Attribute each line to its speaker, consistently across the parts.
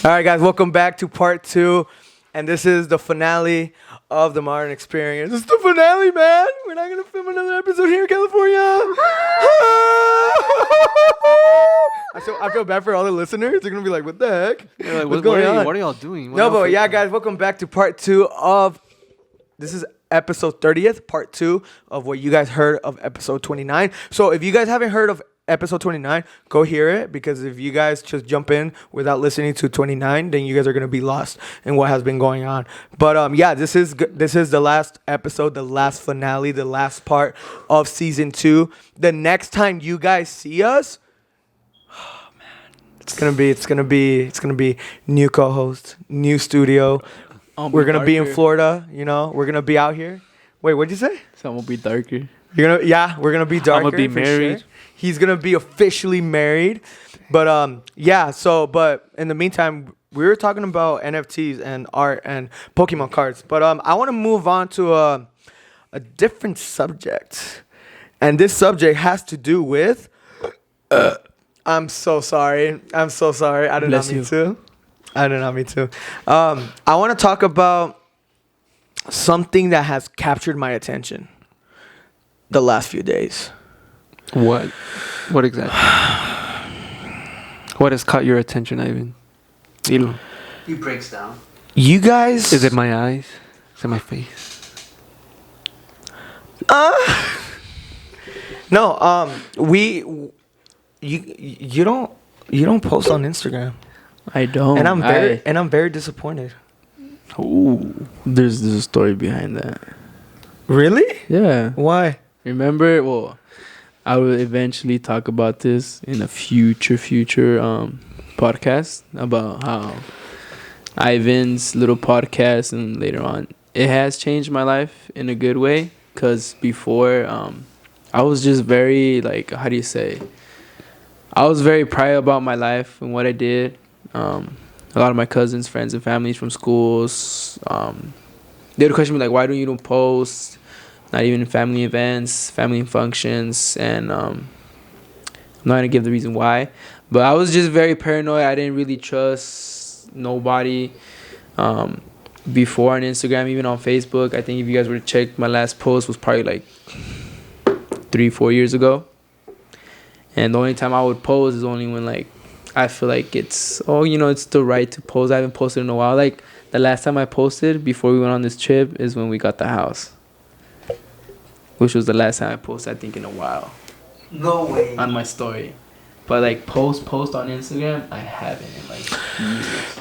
Speaker 1: All right, guys, welcome back to part 2. And this is the finale of the Modern Experience. It's the finale, man. We're not going to film another episode here in California. I feel bad for all the listeners. They're going to be like, what the heck?
Speaker 2: Yeah, like,
Speaker 1: What's going on?
Speaker 2: What are y'all doing?
Speaker 1: Guys, welcome back to part 2 of... This is episode 30th, part 2 of what you guys heard of episode 29. So if you guys haven't heard of episode 29, go hear it, because if you guys just jump in without listening to 29, then you guys are going to be lost in what has been going on. But yeah, this is the last episode, the last finale, the last part of season 2. The next time you guys see us, oh man, it's going to be new co-host, new studio. We're going to be in Florida, we're going to be out here. Wait, what'd you say?
Speaker 2: So I'm going to be darker.
Speaker 1: We're going to be darker.
Speaker 2: I'm going to be married.
Speaker 1: Sure. He's going to be officially married. But yeah, but in the meantime, we were talking about NFTs and art and Pokemon cards. But I want to move on to a different subject. And this subject has to do with... I'm so sorry. I did not mean to. I want to talk about something that has captured my attention the last few days.
Speaker 2: What? What exactly? What has caught your attention, Ivan? Dilo.
Speaker 3: He breaks down.
Speaker 1: You guys...
Speaker 2: Is it my eyes? Is it my face?
Speaker 1: No, you don't post on Instagram.
Speaker 2: I don't.
Speaker 1: And I'm very disappointed.
Speaker 2: Ooh, there's a story behind that.
Speaker 1: Really?
Speaker 2: Yeah.
Speaker 1: Why?
Speaker 2: Remember? Well, I will eventually talk about this in a future podcast about how Ivan's little podcast, and later on, it has changed my life in a good way. Cause before, I was just very I was very proud about my life and what I did. A lot of my cousins, friends, and families from schools, they would question me why don't post? Not even in family events, family functions, and I'm not gonna give the reason why, but I was just very paranoid. I didn't really trust nobody before on Instagram, even on Facebook. I think if you guys were to check, my last post was probably 3-4 years ago, and the only time I would post is only when I feel like it's the right to post. I haven't posted in a while. The last time I posted before we went on this trip is when we got the house, which was the last time I posted, I think, in a while.
Speaker 3: No way.
Speaker 2: On my story. But post on Instagram, I haven't in years.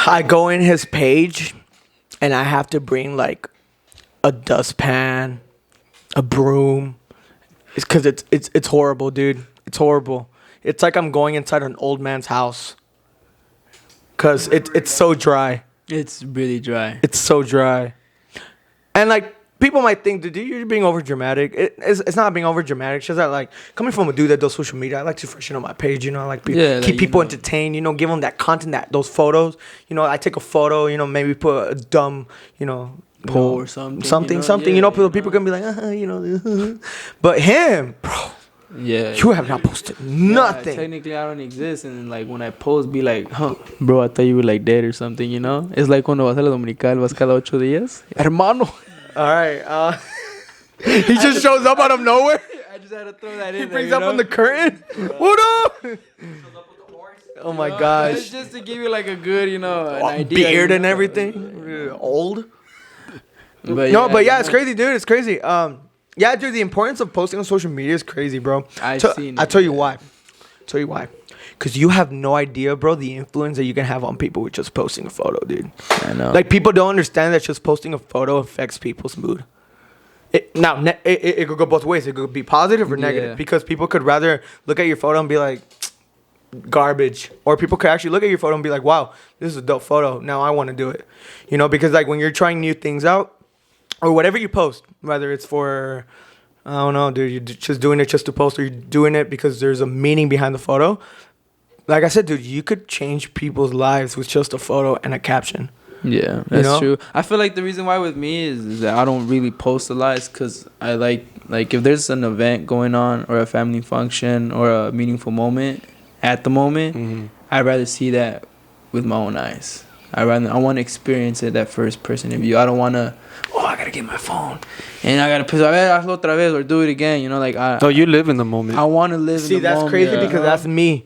Speaker 1: I go in his page and I have to bring a dustpan, a broom. It's because it's horrible, dude. It's horrible. It's like I'm going inside an old man's house. Because it's so dry.
Speaker 2: It's really dry.
Speaker 1: It's so dry. And people might think, dude, you're being over dramatic. It's not being over dramatic. It's just that coming from a dude that does social media, I like to freshen up my page. I like keep people entertained. Give them that content, those photos. I take a photo. Maybe put a dumb
Speaker 2: poll or something.
Speaker 1: People can be like, but him, bro.
Speaker 2: Yeah.
Speaker 1: You have not posted nothing.
Speaker 2: Technically, I don't exist. And when I post, be like, huh, bro, I thought you were dead or something, It's like cuando vas a la Dominical, vas cada 8 días. Hermano.
Speaker 1: All right. He just shows up out of nowhere.
Speaker 2: I just had to throw that in.
Speaker 1: He brings up on the curtain. What up? Oh my gosh.
Speaker 2: It's just to give you a good, an idea.
Speaker 1: Beard and everything. Old. But yeah, it's crazy, dude. It's crazy. Yeah, dude, the importance of posting on social media is crazy, bro. I'll tell you why. Because you have no idea, bro, the influence that you can have on people with just posting a photo, dude.
Speaker 2: I know.
Speaker 1: People don't understand that just posting a photo affects people's mood. It could go both ways. It could be positive or negative. Because people could rather look at your photo and be like, garbage. Or people could actually look at your photo and be like, wow, this is a dope photo. Now I want to do it. Because when you're trying new things out, or whatever you post, whether it's for, I don't know, dude, you're just doing it just to post, or you're doing it because there's a meaning behind the photo. Like I said, dude, you could change people's lives with just a photo and a caption.
Speaker 2: Yeah, that's true. I feel like the reason why with me is that I don't really post a lot is because I like if there's an event going on or a family function or a meaningful moment at the moment, I'd rather see that with my own eyes. I want to experience it, that first person view. I don't want to, I gotta get my phone and I gotta put hazlo otra vez or do it again. You know, like
Speaker 4: you live in the moment.
Speaker 2: I want to live.
Speaker 1: See,
Speaker 2: in the
Speaker 1: that's
Speaker 2: moment,
Speaker 1: crazy because that's me.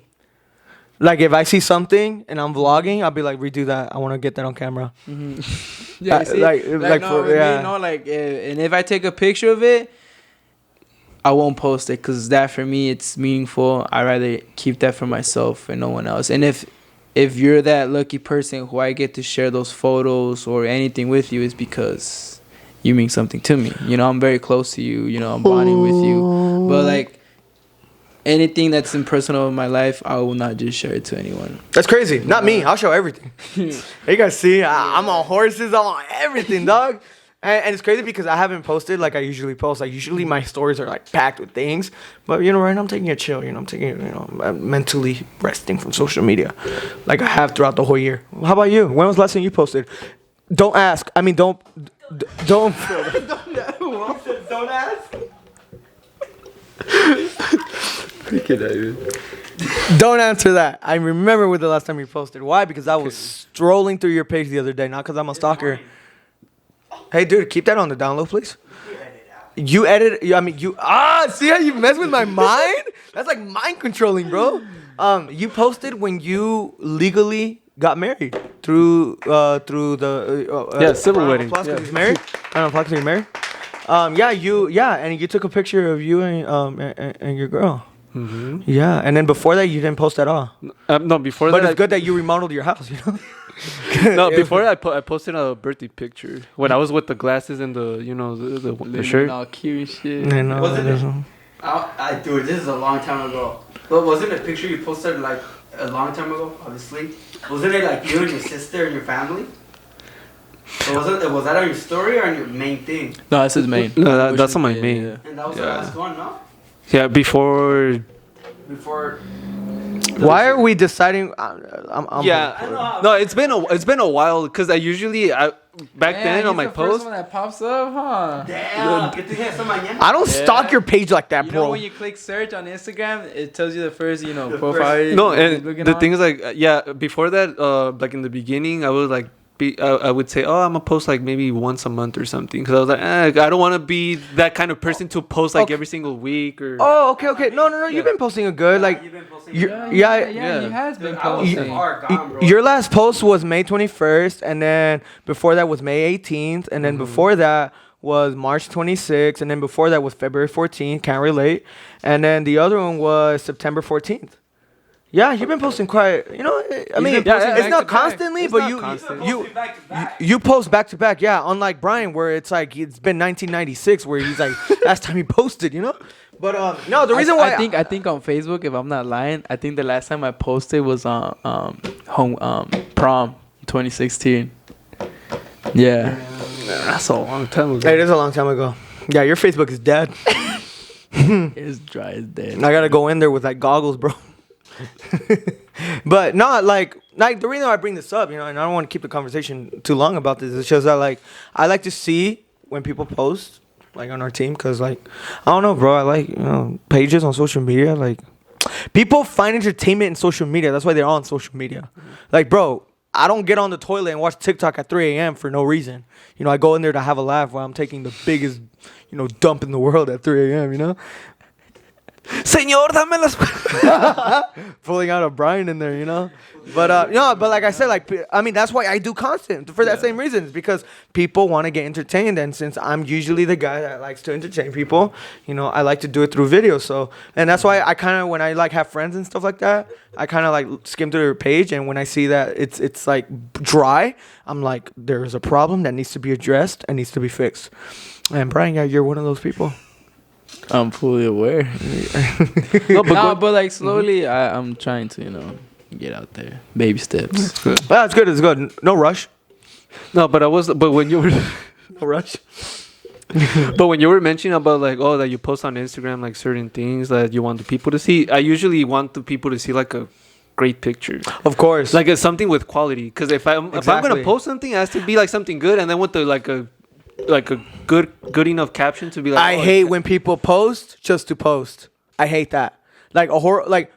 Speaker 1: Like if I see something and I'm vlogging, I'll be like, redo that. I want to get that on camera.
Speaker 2: Mm-hmm. Yeah, see,
Speaker 1: like
Speaker 2: no,
Speaker 1: for yeah.
Speaker 2: Me, no, like, and if I take a picture of it, I won't post it because that for me it's meaningful. I rather keep that for myself and no one else. And if you're that lucky person who I get to share those photos or anything with you, is because you mean something to me. You know, I'm very close to you. You know, I'm bonding with you. But like anything that's impersonal in my life, I will not just share it to anyone.
Speaker 1: That's crazy. Not me. I'll show everything. You guys see, I'm on horses. I'm on everything, dog. And it's crazy because I haven't posted like I usually post. Like usually my stories are like packed with things. But you know, right now I'm taking a chill. You know, I'm mentally resting from social media, like I have throughout the whole year. How about you? When was the last time you posted? Don't ask. I mean, don't don't ask. Don't answer that. I remember when the last time you posted. Why? Because I was strolling through your page the other day. Not because I'm a stalker. Hey, dude, keep that on the download, please. You edit. I mean, you. See how you mess with my mind? That's like mind controlling, bro. You posted when you legally got married through the
Speaker 4: civil wedding.
Speaker 1: Yeah. He's married. You're married. And you took a picture of you and your girl.
Speaker 4: Mm-hmm.
Speaker 1: Yeah, and then before that, you didn't post at all.
Speaker 4: No, before
Speaker 1: but
Speaker 4: that.
Speaker 1: But it's good that you remodeled your house, you know?
Speaker 4: No, before that, I posted a birthday picture when I was with the glasses and the shirt.
Speaker 2: All cute shit.
Speaker 1: I know.
Speaker 3: Wasn't it? Dude, this is a long time ago. But wasn't it a picture you posted like a long time ago? Obviously, wasn't it like you and your sister and your family? So was that on your story or on your main thing?
Speaker 2: No, that's his main.
Speaker 4: No, that's on my main.
Speaker 2: Yeah.
Speaker 3: And that was the last one, no?
Speaker 4: Yeah, before.
Speaker 1: Why are we deciding?
Speaker 4: Yeah, no, it's been a while because I usually back then on my
Speaker 2: the
Speaker 4: post.
Speaker 2: First one that pops up, huh?
Speaker 3: Damn.
Speaker 1: I don't stalk your page like that,
Speaker 2: You
Speaker 1: bro.
Speaker 2: know when you click search on Instagram, it tells you the first, profile.
Speaker 4: No, and the thing is like, before that, like in the beginning, I was like. I would say, I'm gonna post like maybe once a month or something, because I was like, I don't want to be that kind of person to post like every single week or.
Speaker 1: Oh, okay. No. You've been posting a good like.
Speaker 3: You've been posting
Speaker 2: He has been posting.
Speaker 1: Your last post was May 21st, and then before that was May 18th, and then before that was March 26th, and then before that was February 14th. Can't relate, and then the other one was September 14th. Yeah, you've been posting quite. You know, I mean, it's not constantly, but you post back to back. Yeah, unlike Brian, where it's like it's been 1996, where he's like last time he posted. You know, but no, the reason why
Speaker 2: I think on Facebook, if I'm not lying, I think the last time I posted was on prom 2016. Yeah,
Speaker 4: that's a long time ago.
Speaker 1: It is a long time ago. Yeah, your Facebook is dead.
Speaker 2: It's dry as dead.
Speaker 1: I gotta go in there with like goggles, bro. But not like the reason I bring this up, and I don't want to keep the conversation too long about this. It's just that like I like to see when people post like on our team, because like I don't know, bro. I like pages on social media. Like people find entertainment in social media. That's why they're on social media. Like, bro, I don't get on the toilet and watch TikTok at 3 a.m. for no reason. I go in there to have a laugh while I'm taking the biggest dump in the world at 3 a.m. Señor, dame las. Pulling out a Brian in there, But but like I said, that's why I do content for that same reason. It's because people want to get entertained, and since I'm usually the guy that likes to entertain people, I like to do it through video. So, and that's why I kind of, when I like have friends and stuff like that, I kind of like skim through their page, and when I see that it's like dry, I'm like, there is a problem that needs to be addressed and needs to be fixed. And Brian, you're one of those people.
Speaker 2: I'm fully aware. But like slowly, I'm trying to, get out there. Baby steps.
Speaker 4: It's good.
Speaker 1: Well, it's good. It's good. No rush.
Speaker 4: No, but when you were
Speaker 1: No rush.
Speaker 4: But when you were mentioning about like, that you post on Instagram like certain things that you want the people to see, I usually want the people to see like a great picture.
Speaker 1: Of course.
Speaker 4: Like something with quality. Because if I'm gonna post something, it has to be like something good, and then with the like a good enough caption to be like.
Speaker 1: I hate when people post just to post. I hate that. Like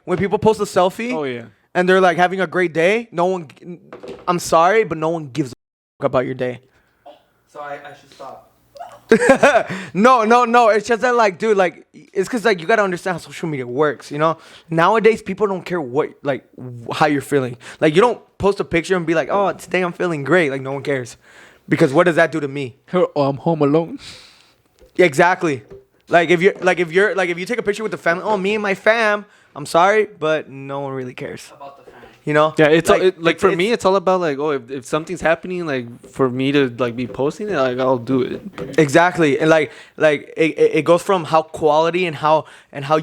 Speaker 1: when people post a selfie.
Speaker 4: Oh yeah.
Speaker 1: and they're like having a great day, I'm sorry, but no one gives a fuck about your day.
Speaker 3: So I should stop.
Speaker 1: No. It's just that, like, dude, like, it's because, like, you gotta understand how social media works. You know, nowadays people don't care how you're feeling. Like, you don't post a picture and be like, oh, today I'm feeling great. Like, no one cares, because what does that do to me?
Speaker 2: Oh, I'm home alone.
Speaker 1: Exactly. Like, if you take a picture with the family, oh, me and my fam. I'm sorry, but no one really cares.
Speaker 3: About the family.
Speaker 1: You know?
Speaker 4: Yeah, it's for
Speaker 1: it's-
Speaker 4: me, it's all about like, oh, if something's happening, like for me to like be posting it, like I'll do it.
Speaker 1: Exactly, and like it goes from how quality and how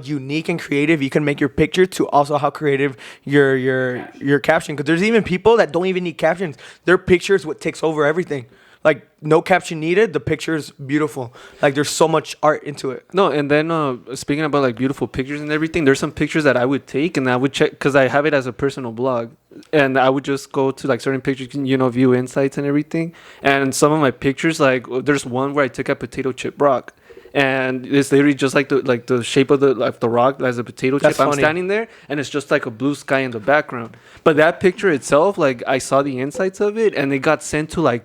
Speaker 1: unique and creative you can make your picture to also how creative your caption. Because there's even people that don't even need captions. Their pictures what takes over everything. Like, no caption needed. The picture's beautiful. Like, there's so much art into it.
Speaker 4: No, and then speaking about like beautiful pictures and everything, there's some pictures that I would take and I would check because I have it as a personal blog, and I would just go to like certain pictures, view insights and everything. And some of my pictures, like there's one where I took a potato chip rock, and it's literally just like the shape of the rock as a potato
Speaker 1: That's
Speaker 4: chip. I'm
Speaker 1: funny.
Speaker 4: standing there, and it's just like a blue sky in the background. But that picture itself, like I saw the insights of it, and it got sent to like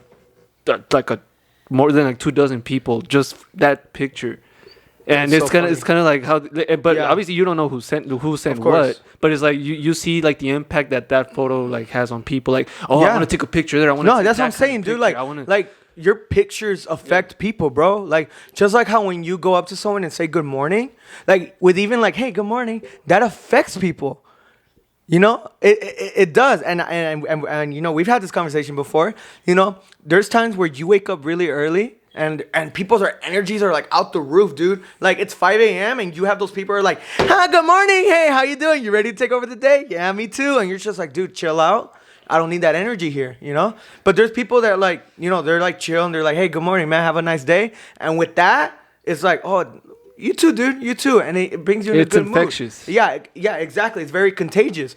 Speaker 4: more than like 24 people, just that picture. And
Speaker 1: That's
Speaker 4: it's
Speaker 1: so
Speaker 4: kind of like how, but
Speaker 1: Yeah.
Speaker 4: obviously you don't know who sent
Speaker 1: Of course.
Speaker 4: what. But it's like you see like the impact that photo like has on people. Like, oh,
Speaker 1: Yeah.
Speaker 4: I want to take a picture there. I want
Speaker 1: No, that's what I'm saying, dude. Like, your pictures affect people, bro. Like, just like how when you go up to someone and say good morning, like with even like, hey, good morning, that affects people. You know, it does, and you know, we've had this conversation before. You know, there's times where you wake up really early, and people's energies are like out the roof, dude. Like, it's 5 a.m. and you have those people who are like, hi, good morning, hey, how you doing? You ready to take over the day? Yeah, me too. And you're just like, dude, chill out. I don't need that energy here, you know? But there's people that like, you know, they're like chill and they're like, hey, good morning, man, have a nice day. And with that, it's like, oh, you too, dude, you too. And it brings you in a good
Speaker 4: infectious.
Speaker 1: mood. Yeah, exactly. It's very contagious.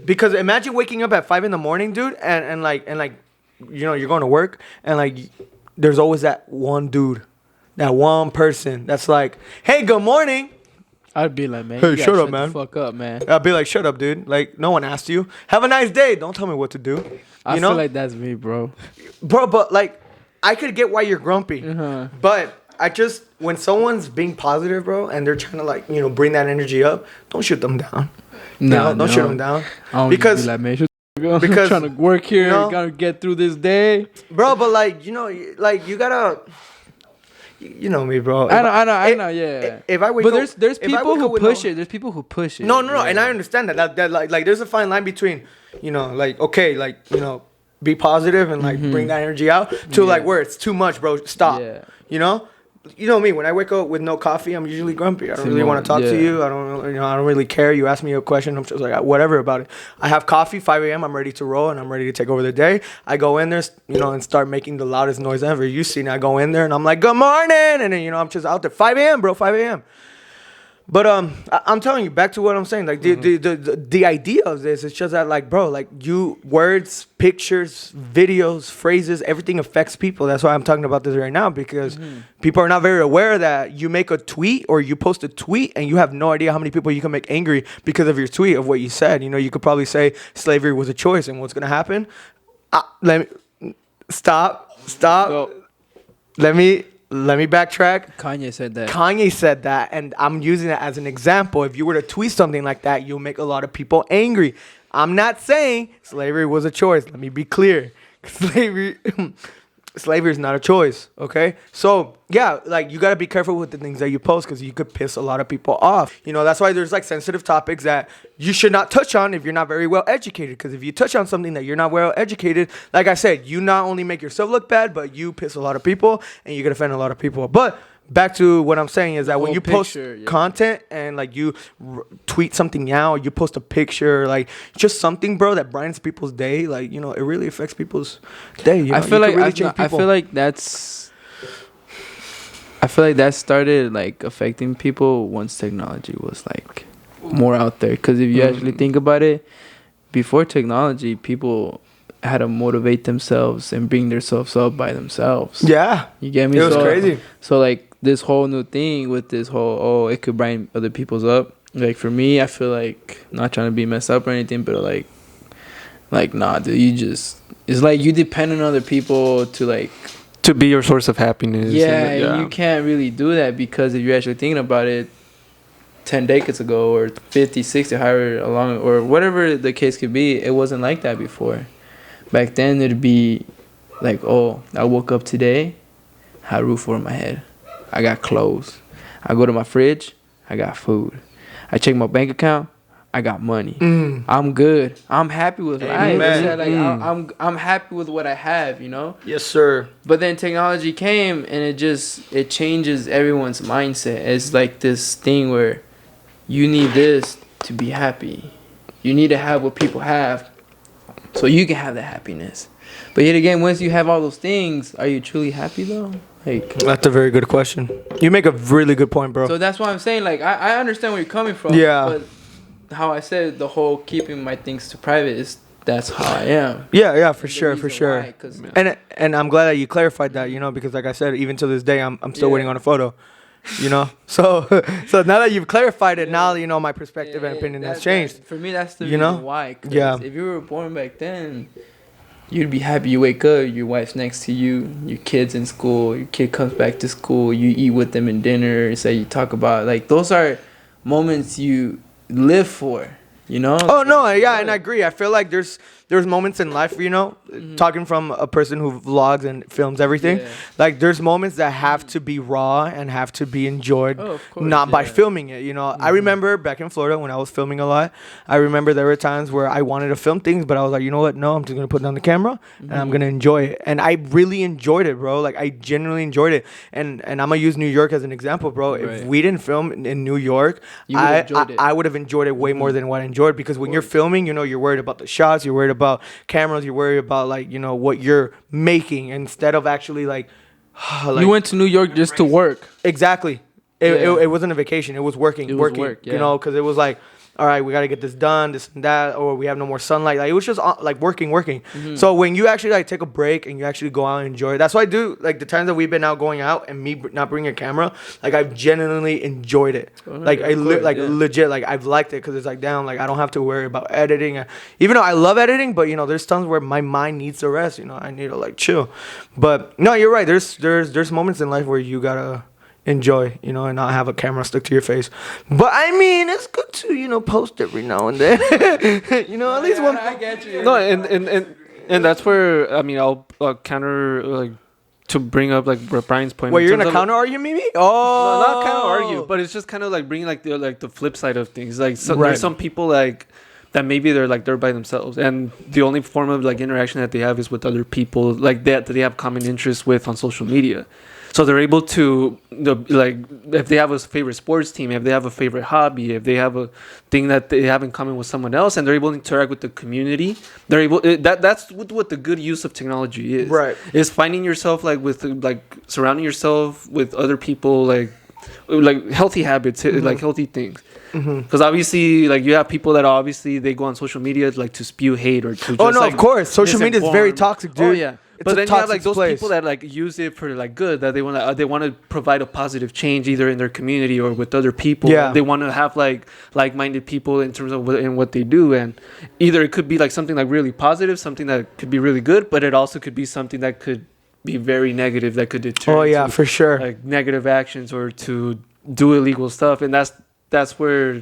Speaker 1: Because imagine waking up at 5 a.m, dude, and like, you know, you're going to work, and like, there's always that one dude, that one person that's like, hey, good morning.
Speaker 2: I'd be like, man,
Speaker 1: Hey,
Speaker 2: you gotta
Speaker 1: shut up,
Speaker 2: the
Speaker 1: man.
Speaker 2: fuck up, man.
Speaker 1: I'd be like, shut up, dude. Like, no one asked you. Have a nice day. Don't tell me what to do.
Speaker 2: I
Speaker 1: You know?
Speaker 2: feel like that's me, bro.
Speaker 1: Bro, but like, I could get why you're grumpy.
Speaker 2: Uh-huh.
Speaker 1: But I just, when someone's being positive, bro, and they're trying to like, you know, bring that energy up, don't shoot them down. You know, don't shoot them down.
Speaker 2: Because be like, man, I'm
Speaker 1: because,
Speaker 2: trying to work here,
Speaker 1: you know,
Speaker 2: gotta get through this day.
Speaker 1: Bro, but like, you know, like you gotta, you know me, bro.
Speaker 2: I know, yeah.
Speaker 1: If I wake
Speaker 2: but
Speaker 1: up,
Speaker 2: there's
Speaker 1: if I
Speaker 2: people
Speaker 1: wake
Speaker 2: who
Speaker 1: up with
Speaker 2: push
Speaker 1: no-
Speaker 2: it. There's people who push it.
Speaker 1: No,
Speaker 2: yeah.
Speaker 1: and I understand that like there's a fine line between, you know, like, okay, like, you know, be positive and like bring that energy out to like where it's too much, bro. Stop.
Speaker 2: Yeah.
Speaker 1: You know me. When I wake up with no coffee, I'm usually grumpy. I don't really want to talk to you. I don't really care. You ask me a question, I'm just like whatever about it. I have coffee, 5 a.m. I'm ready to roll and I'm ready to take over the day. I go in there, you know, and start making the loudest noise ever. You see, I go in there and I'm like, good morning, and then, you know, I'm just out there 5 a.m., bro, 5 a.m. But I'm telling you, back to what I'm saying. Like the idea of this is just that, like, bro, like words, pictures, videos, phrases, everything affects people. That's why I'm talking about this right now, because people are not very aware that you make a tweet or you post a tweet and you have no idea how many people you can make angry because of your tweet of what you said. You know, you could probably say slavery was a choice, and what's gonna happen? Let me stop. Let me backtrack.
Speaker 2: Kanye said that.
Speaker 1: Kanye said that, and I'm using that as an example. If you were to tweet something like that, you'll make a lot of people angry. I'm not saying slavery was a choice. Let me be clear. Slavery is not a choice, okay? So, yeah, like, you got to be careful with the things that you post because you could piss a lot of people off. You know, that's why there's, like, sensitive topics that you should not touch on if you're not very well educated, because if you touch on something that you're not well educated, like I said, you not only make yourself look bad, but you piss a lot of people and you can offend a lot of people. But back to what I'm saying is that when
Speaker 2: Whole
Speaker 1: you post
Speaker 2: picture, yeah.
Speaker 1: content and, like, you tweet something out, you post a picture, like, just something, bro, that brightens people's day, like, you know, it really affects people's day. You know?
Speaker 2: I feel
Speaker 1: You
Speaker 2: like
Speaker 1: can really change
Speaker 2: I
Speaker 1: people.
Speaker 2: feel like that started like affecting people once technology was like more out there. Because if you actually think about it, before technology, people had to motivate themselves and bring themselves up by themselves.
Speaker 1: Yeah,
Speaker 2: You get me?
Speaker 1: it was crazy.
Speaker 2: So like this whole new thing with this whole it could brighten other people's up. Like for me, I feel like not trying to be messed up or anything, but like nah, dude, you just it's like you depend on other people to like
Speaker 4: To be your source of happiness.
Speaker 2: and you can't really do that because if you're actually thinking about it, 10 decades ago or 50, 60, however along or whatever the case could be, it wasn't like that before. Back then it'd be like, oh, I woke up today, had a roof over my head, I got clothes, I go to my fridge, I got food, I check my bank account, I got money, I'm good, I'm happy with life.
Speaker 1: Amen.
Speaker 2: Like, I'm happy with what I have, you know.
Speaker 1: Yes, sir.
Speaker 2: But then technology came and it changes everyone's mindset. It's like this thing where you need this to be happy. You need to have what people have so you can have the happiness. But yet again, once you have all those things, are you truly happy though? Like,
Speaker 1: That's a very good question. You make a really good point, bro.
Speaker 2: so that's why I'm saying, like, I understand where you're coming from.
Speaker 1: Yeah.
Speaker 2: But how I said the whole keeping my things to private is that's how I am.
Speaker 1: Yeah, for
Speaker 2: The
Speaker 1: sure,
Speaker 2: reason
Speaker 1: for sure.
Speaker 2: why, 'cause-
Speaker 1: And I'm glad that you clarified that, you know, because like I said, even to this day, I'm still
Speaker 2: Yeah.
Speaker 1: waiting on a photo, you know. So now that you've clarified it, now you know my perspective and opinion has changed.
Speaker 2: For me, that's the
Speaker 1: You
Speaker 2: reason
Speaker 1: know?
Speaker 2: why. 'Cause
Speaker 1: Yeah.
Speaker 2: if you were born back then, you'd be happy. You wake up, your wife's next to you, your kid's in school, your kid comes back to school, you eat with them in dinner, say you talk about, like, those are moments you live for, you know?
Speaker 1: Oh no, yeah, and I agree. I feel like there's moments in life, you know, talking from a person who vlogs and films everything.
Speaker 2: Yeah.
Speaker 1: Like there's moments that have to be raw and have to be enjoyed,
Speaker 2: Oh, of course,
Speaker 1: not by
Speaker 2: yeah.
Speaker 1: filming it. You know, I remember back in Florida when I was filming a lot. I remember there were times where I wanted to film things, but I was like, you know what? No, I'm just gonna put down the camera and I'm gonna enjoy it. And I really enjoyed it, bro. Like I genuinely enjoyed it. And I'm gonna use New York as an example, bro. If
Speaker 2: Right.
Speaker 1: we didn't film in New York,
Speaker 2: You would've enjoyed it.
Speaker 1: I would have enjoyed it way more than what I enjoyed because when you're filming, you know, you're worried about the shots, you're worried about cameras, you're worried about like, you know, what you're making instead of actually like,
Speaker 2: You went to New York just to work.
Speaker 1: exactly.
Speaker 2: Yeah.
Speaker 1: It wasn't a vacation. It was working,
Speaker 2: It was
Speaker 1: working.
Speaker 2: work,
Speaker 1: You
Speaker 2: yeah.
Speaker 1: know, because it was like, all right, we got to get this done, this and that, or we have no more sunlight. Like it was just like working.
Speaker 2: Mm-hmm.
Speaker 1: So when you actually like take a break and you actually go out and enjoy it, that's why I do like the times that we've been out going out and me not bringing a camera. Like I've genuinely enjoyed it.
Speaker 2: Oh,
Speaker 1: Like
Speaker 2: yeah,
Speaker 1: I
Speaker 2: of course, yeah.
Speaker 1: legit like I've liked it because it's like damn, like I don't have to worry about editing. Even though I love editing, but you know there's times where my mind needs to rest. You know I need to like chill. But no, you're right. There's moments in life where you gotta enjoy, you know, and not have a camera stuck to your face. But I mean, it's good to, you know, post every now and then. You know, at least one.
Speaker 2: I get you.
Speaker 4: No, and that's where I mean I'll counter like to bring up like Brian's point.
Speaker 1: Wait,
Speaker 4: in
Speaker 1: you're
Speaker 4: terms
Speaker 1: gonna
Speaker 4: of-
Speaker 1: counter argue me?
Speaker 4: No,
Speaker 1: Oh,
Speaker 4: not kind of argue, but it's just kind of like bringing like the flip side of things. Like
Speaker 1: Right.
Speaker 4: there's some people like that maybe they're by themselves, and the only form of like interaction that they have is with other people like that they have common interests with on social media. So they're able to like if they have a favorite sports team, if they have a favorite hobby, if they have a thing that they have in common with someone else, and they're able to interact with the community. They're able that's what the good use of technology is.
Speaker 1: Right.
Speaker 4: Is finding yourself like with like surrounding yourself with other people like healthy habits, like healthy things. Because obviously, like you have people that obviously they go on social media like to spew hate or to. Just,
Speaker 1: oh no,
Speaker 4: like,
Speaker 1: of course. Social media is very
Speaker 4: misinform.
Speaker 1: toxic, dude.
Speaker 4: Oh yeah.
Speaker 1: It's
Speaker 4: But
Speaker 1: a
Speaker 4: then you have like
Speaker 1: toxic
Speaker 4: those
Speaker 1: place.
Speaker 4: people that like use it for like good, that they want to provide a positive change either in their community or with other people.
Speaker 1: Yeah.
Speaker 4: They want to have like-minded people in terms of what they do, and either it could be like something like really positive, something that could be really good, but it also could be something that could be very negative, that could deter.
Speaker 1: Oh yeah,
Speaker 4: to,
Speaker 1: for sure.
Speaker 4: like negative actions or to do illegal stuff, and that's where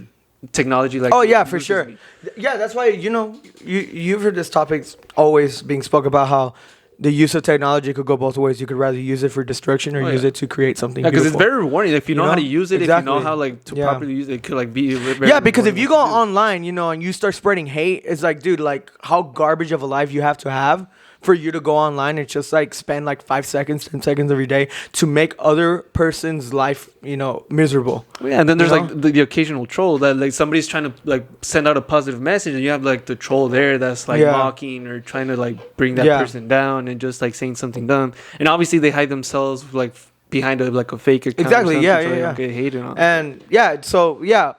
Speaker 4: technology like
Speaker 1: Oh yeah, for
Speaker 4: loses
Speaker 1: sure.
Speaker 4: me.
Speaker 1: Yeah, that's why you know you've heard this topic always being spoke about how the use of technology could go both ways. You could rather use it for destruction or
Speaker 4: Oh,
Speaker 1: use
Speaker 4: yeah.
Speaker 1: it to create something.
Speaker 4: Yeah, because it's
Speaker 1: beautiful.
Speaker 4: very rewarding if you know, how to use it.
Speaker 1: Exactly.
Speaker 4: If you know how like to
Speaker 1: Yeah.
Speaker 4: properly use it, it could like be. Very
Speaker 1: Yeah, because if
Speaker 4: rewarding
Speaker 1: you go
Speaker 4: to do.
Speaker 1: online, you know, and you start spreading hate, it's like, dude, like how garbage of a life you have to have for you to go online and just like spend like 5 seconds, 10 seconds every day to make other person's life, you know, miserable.
Speaker 4: Yeah, and then there's
Speaker 1: You
Speaker 4: like the occasional troll that like somebody's trying to like send out a positive message, and you have like the troll there that's like
Speaker 1: Yeah.
Speaker 4: mocking or trying to like bring that
Speaker 1: Yeah.
Speaker 4: person down and just like saying something dumb. And obviously they hide themselves like behind a fake account. or
Speaker 1: Exactly,
Speaker 4: something,
Speaker 1: yeah,
Speaker 4: so
Speaker 1: yeah,
Speaker 4: they
Speaker 1: yeah.
Speaker 4: don't get hated on.
Speaker 1: And yeah, so yeah,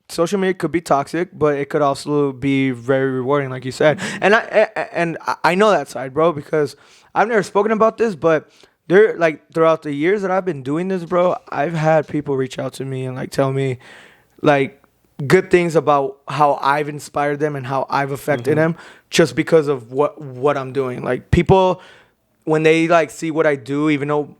Speaker 1: social media could be toxic, but it could also be very rewarding, like you said. And I know that side, bro, because I've never spoken about this, but there like throughout the years that I've been doing this, bro, I've had people reach out to me and like tell me, like, good things about how I've inspired them and how I've affected them just because of what I'm doing. Like people, when they like see what I do, even though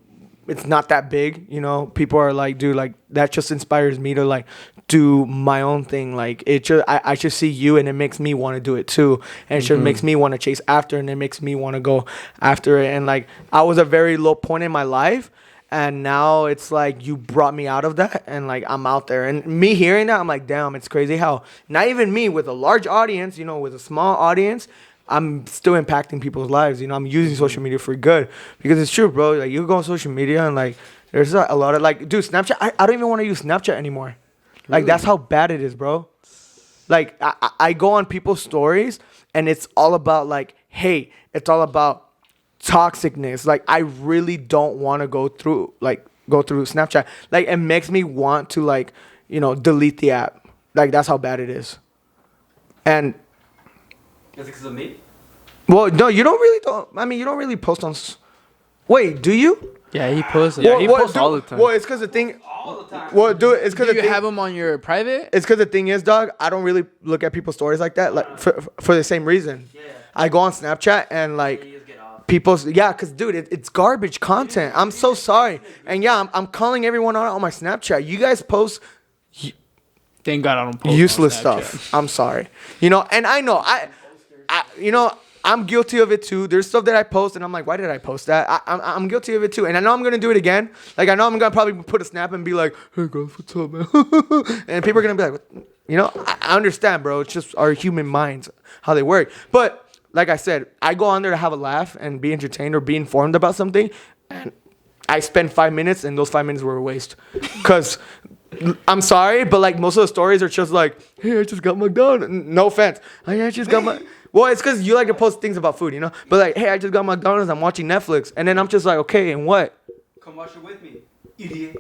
Speaker 1: it's not that big, you know, people are like, dude, like that just inspires me to like do my own thing. Like it just, I just see you and it makes me want to do it too. And it just makes me want to chase after, and it makes me want to go after it. And like, I was a very low point in my life, and now it's like you brought me out of that, and like I'm out there. And me hearing that, I'm like, damn, it's crazy how not even me with a large audience, you know, with a small audience, I'm still impacting people's lives. You know, I'm using social media for good, because it's true, bro. Like you go on social media and like there's a lot of like, dude, Snapchat. I don't even want to use Snapchat anymore. Like that's how bad it is, bro. Like I go on people's stories and it's all about like hate. It's all about toxicness. Like I really don't want to go through Snapchat. Like it makes me want to like, you know, delete the app. Like that's how bad it is. And
Speaker 3: Is it because of me?
Speaker 1: well, no, you don't really post on. Wait, do you?
Speaker 2: Yeah, he posts.
Speaker 4: Yeah, he posts all the time.
Speaker 1: Well, it's because the thing.
Speaker 3: All the time.
Speaker 1: Well, do it. It's because
Speaker 2: Do you have him on your private?
Speaker 1: It's because the thing is, dog. I don't really look at people's stories like that, like for the same reason.
Speaker 3: Yeah.
Speaker 1: I go on Snapchat and like
Speaker 3: You just get off.
Speaker 1: people's because dude, it's garbage content. I'm so sorry, and yeah, I'm calling everyone out on my Snapchat. You guys post
Speaker 2: Thank God I don't post
Speaker 1: useless
Speaker 2: on Snapchat.
Speaker 1: stuff. I'm sorry, you know, and I know I you know. I'm guilty of it too. There's stuff that I post and I'm like, why did I post that? I'm guilty of it too. And I know I'm going to do it again. Like, I know I'm going to probably put a snap and be like, hey guys, what's up, man? And people are going to be like, what? You know, I understand, bro. It's just our human minds, how they work. But like I said, I go on there to have a laugh and be entertained or be informed about something. And I spend 5 minutes and those 5 minutes were a waste. Because I'm sorry, but like most of the stories are just like, hey, I just got McDonald's. No offense. Hey, I just got my... Well, it's because you like to post things about food, you know? But like, hey, I just got McDonald's. I'm watching Netflix. And then I'm just like, okay, and what?
Speaker 3: Come watch it with me, idiot.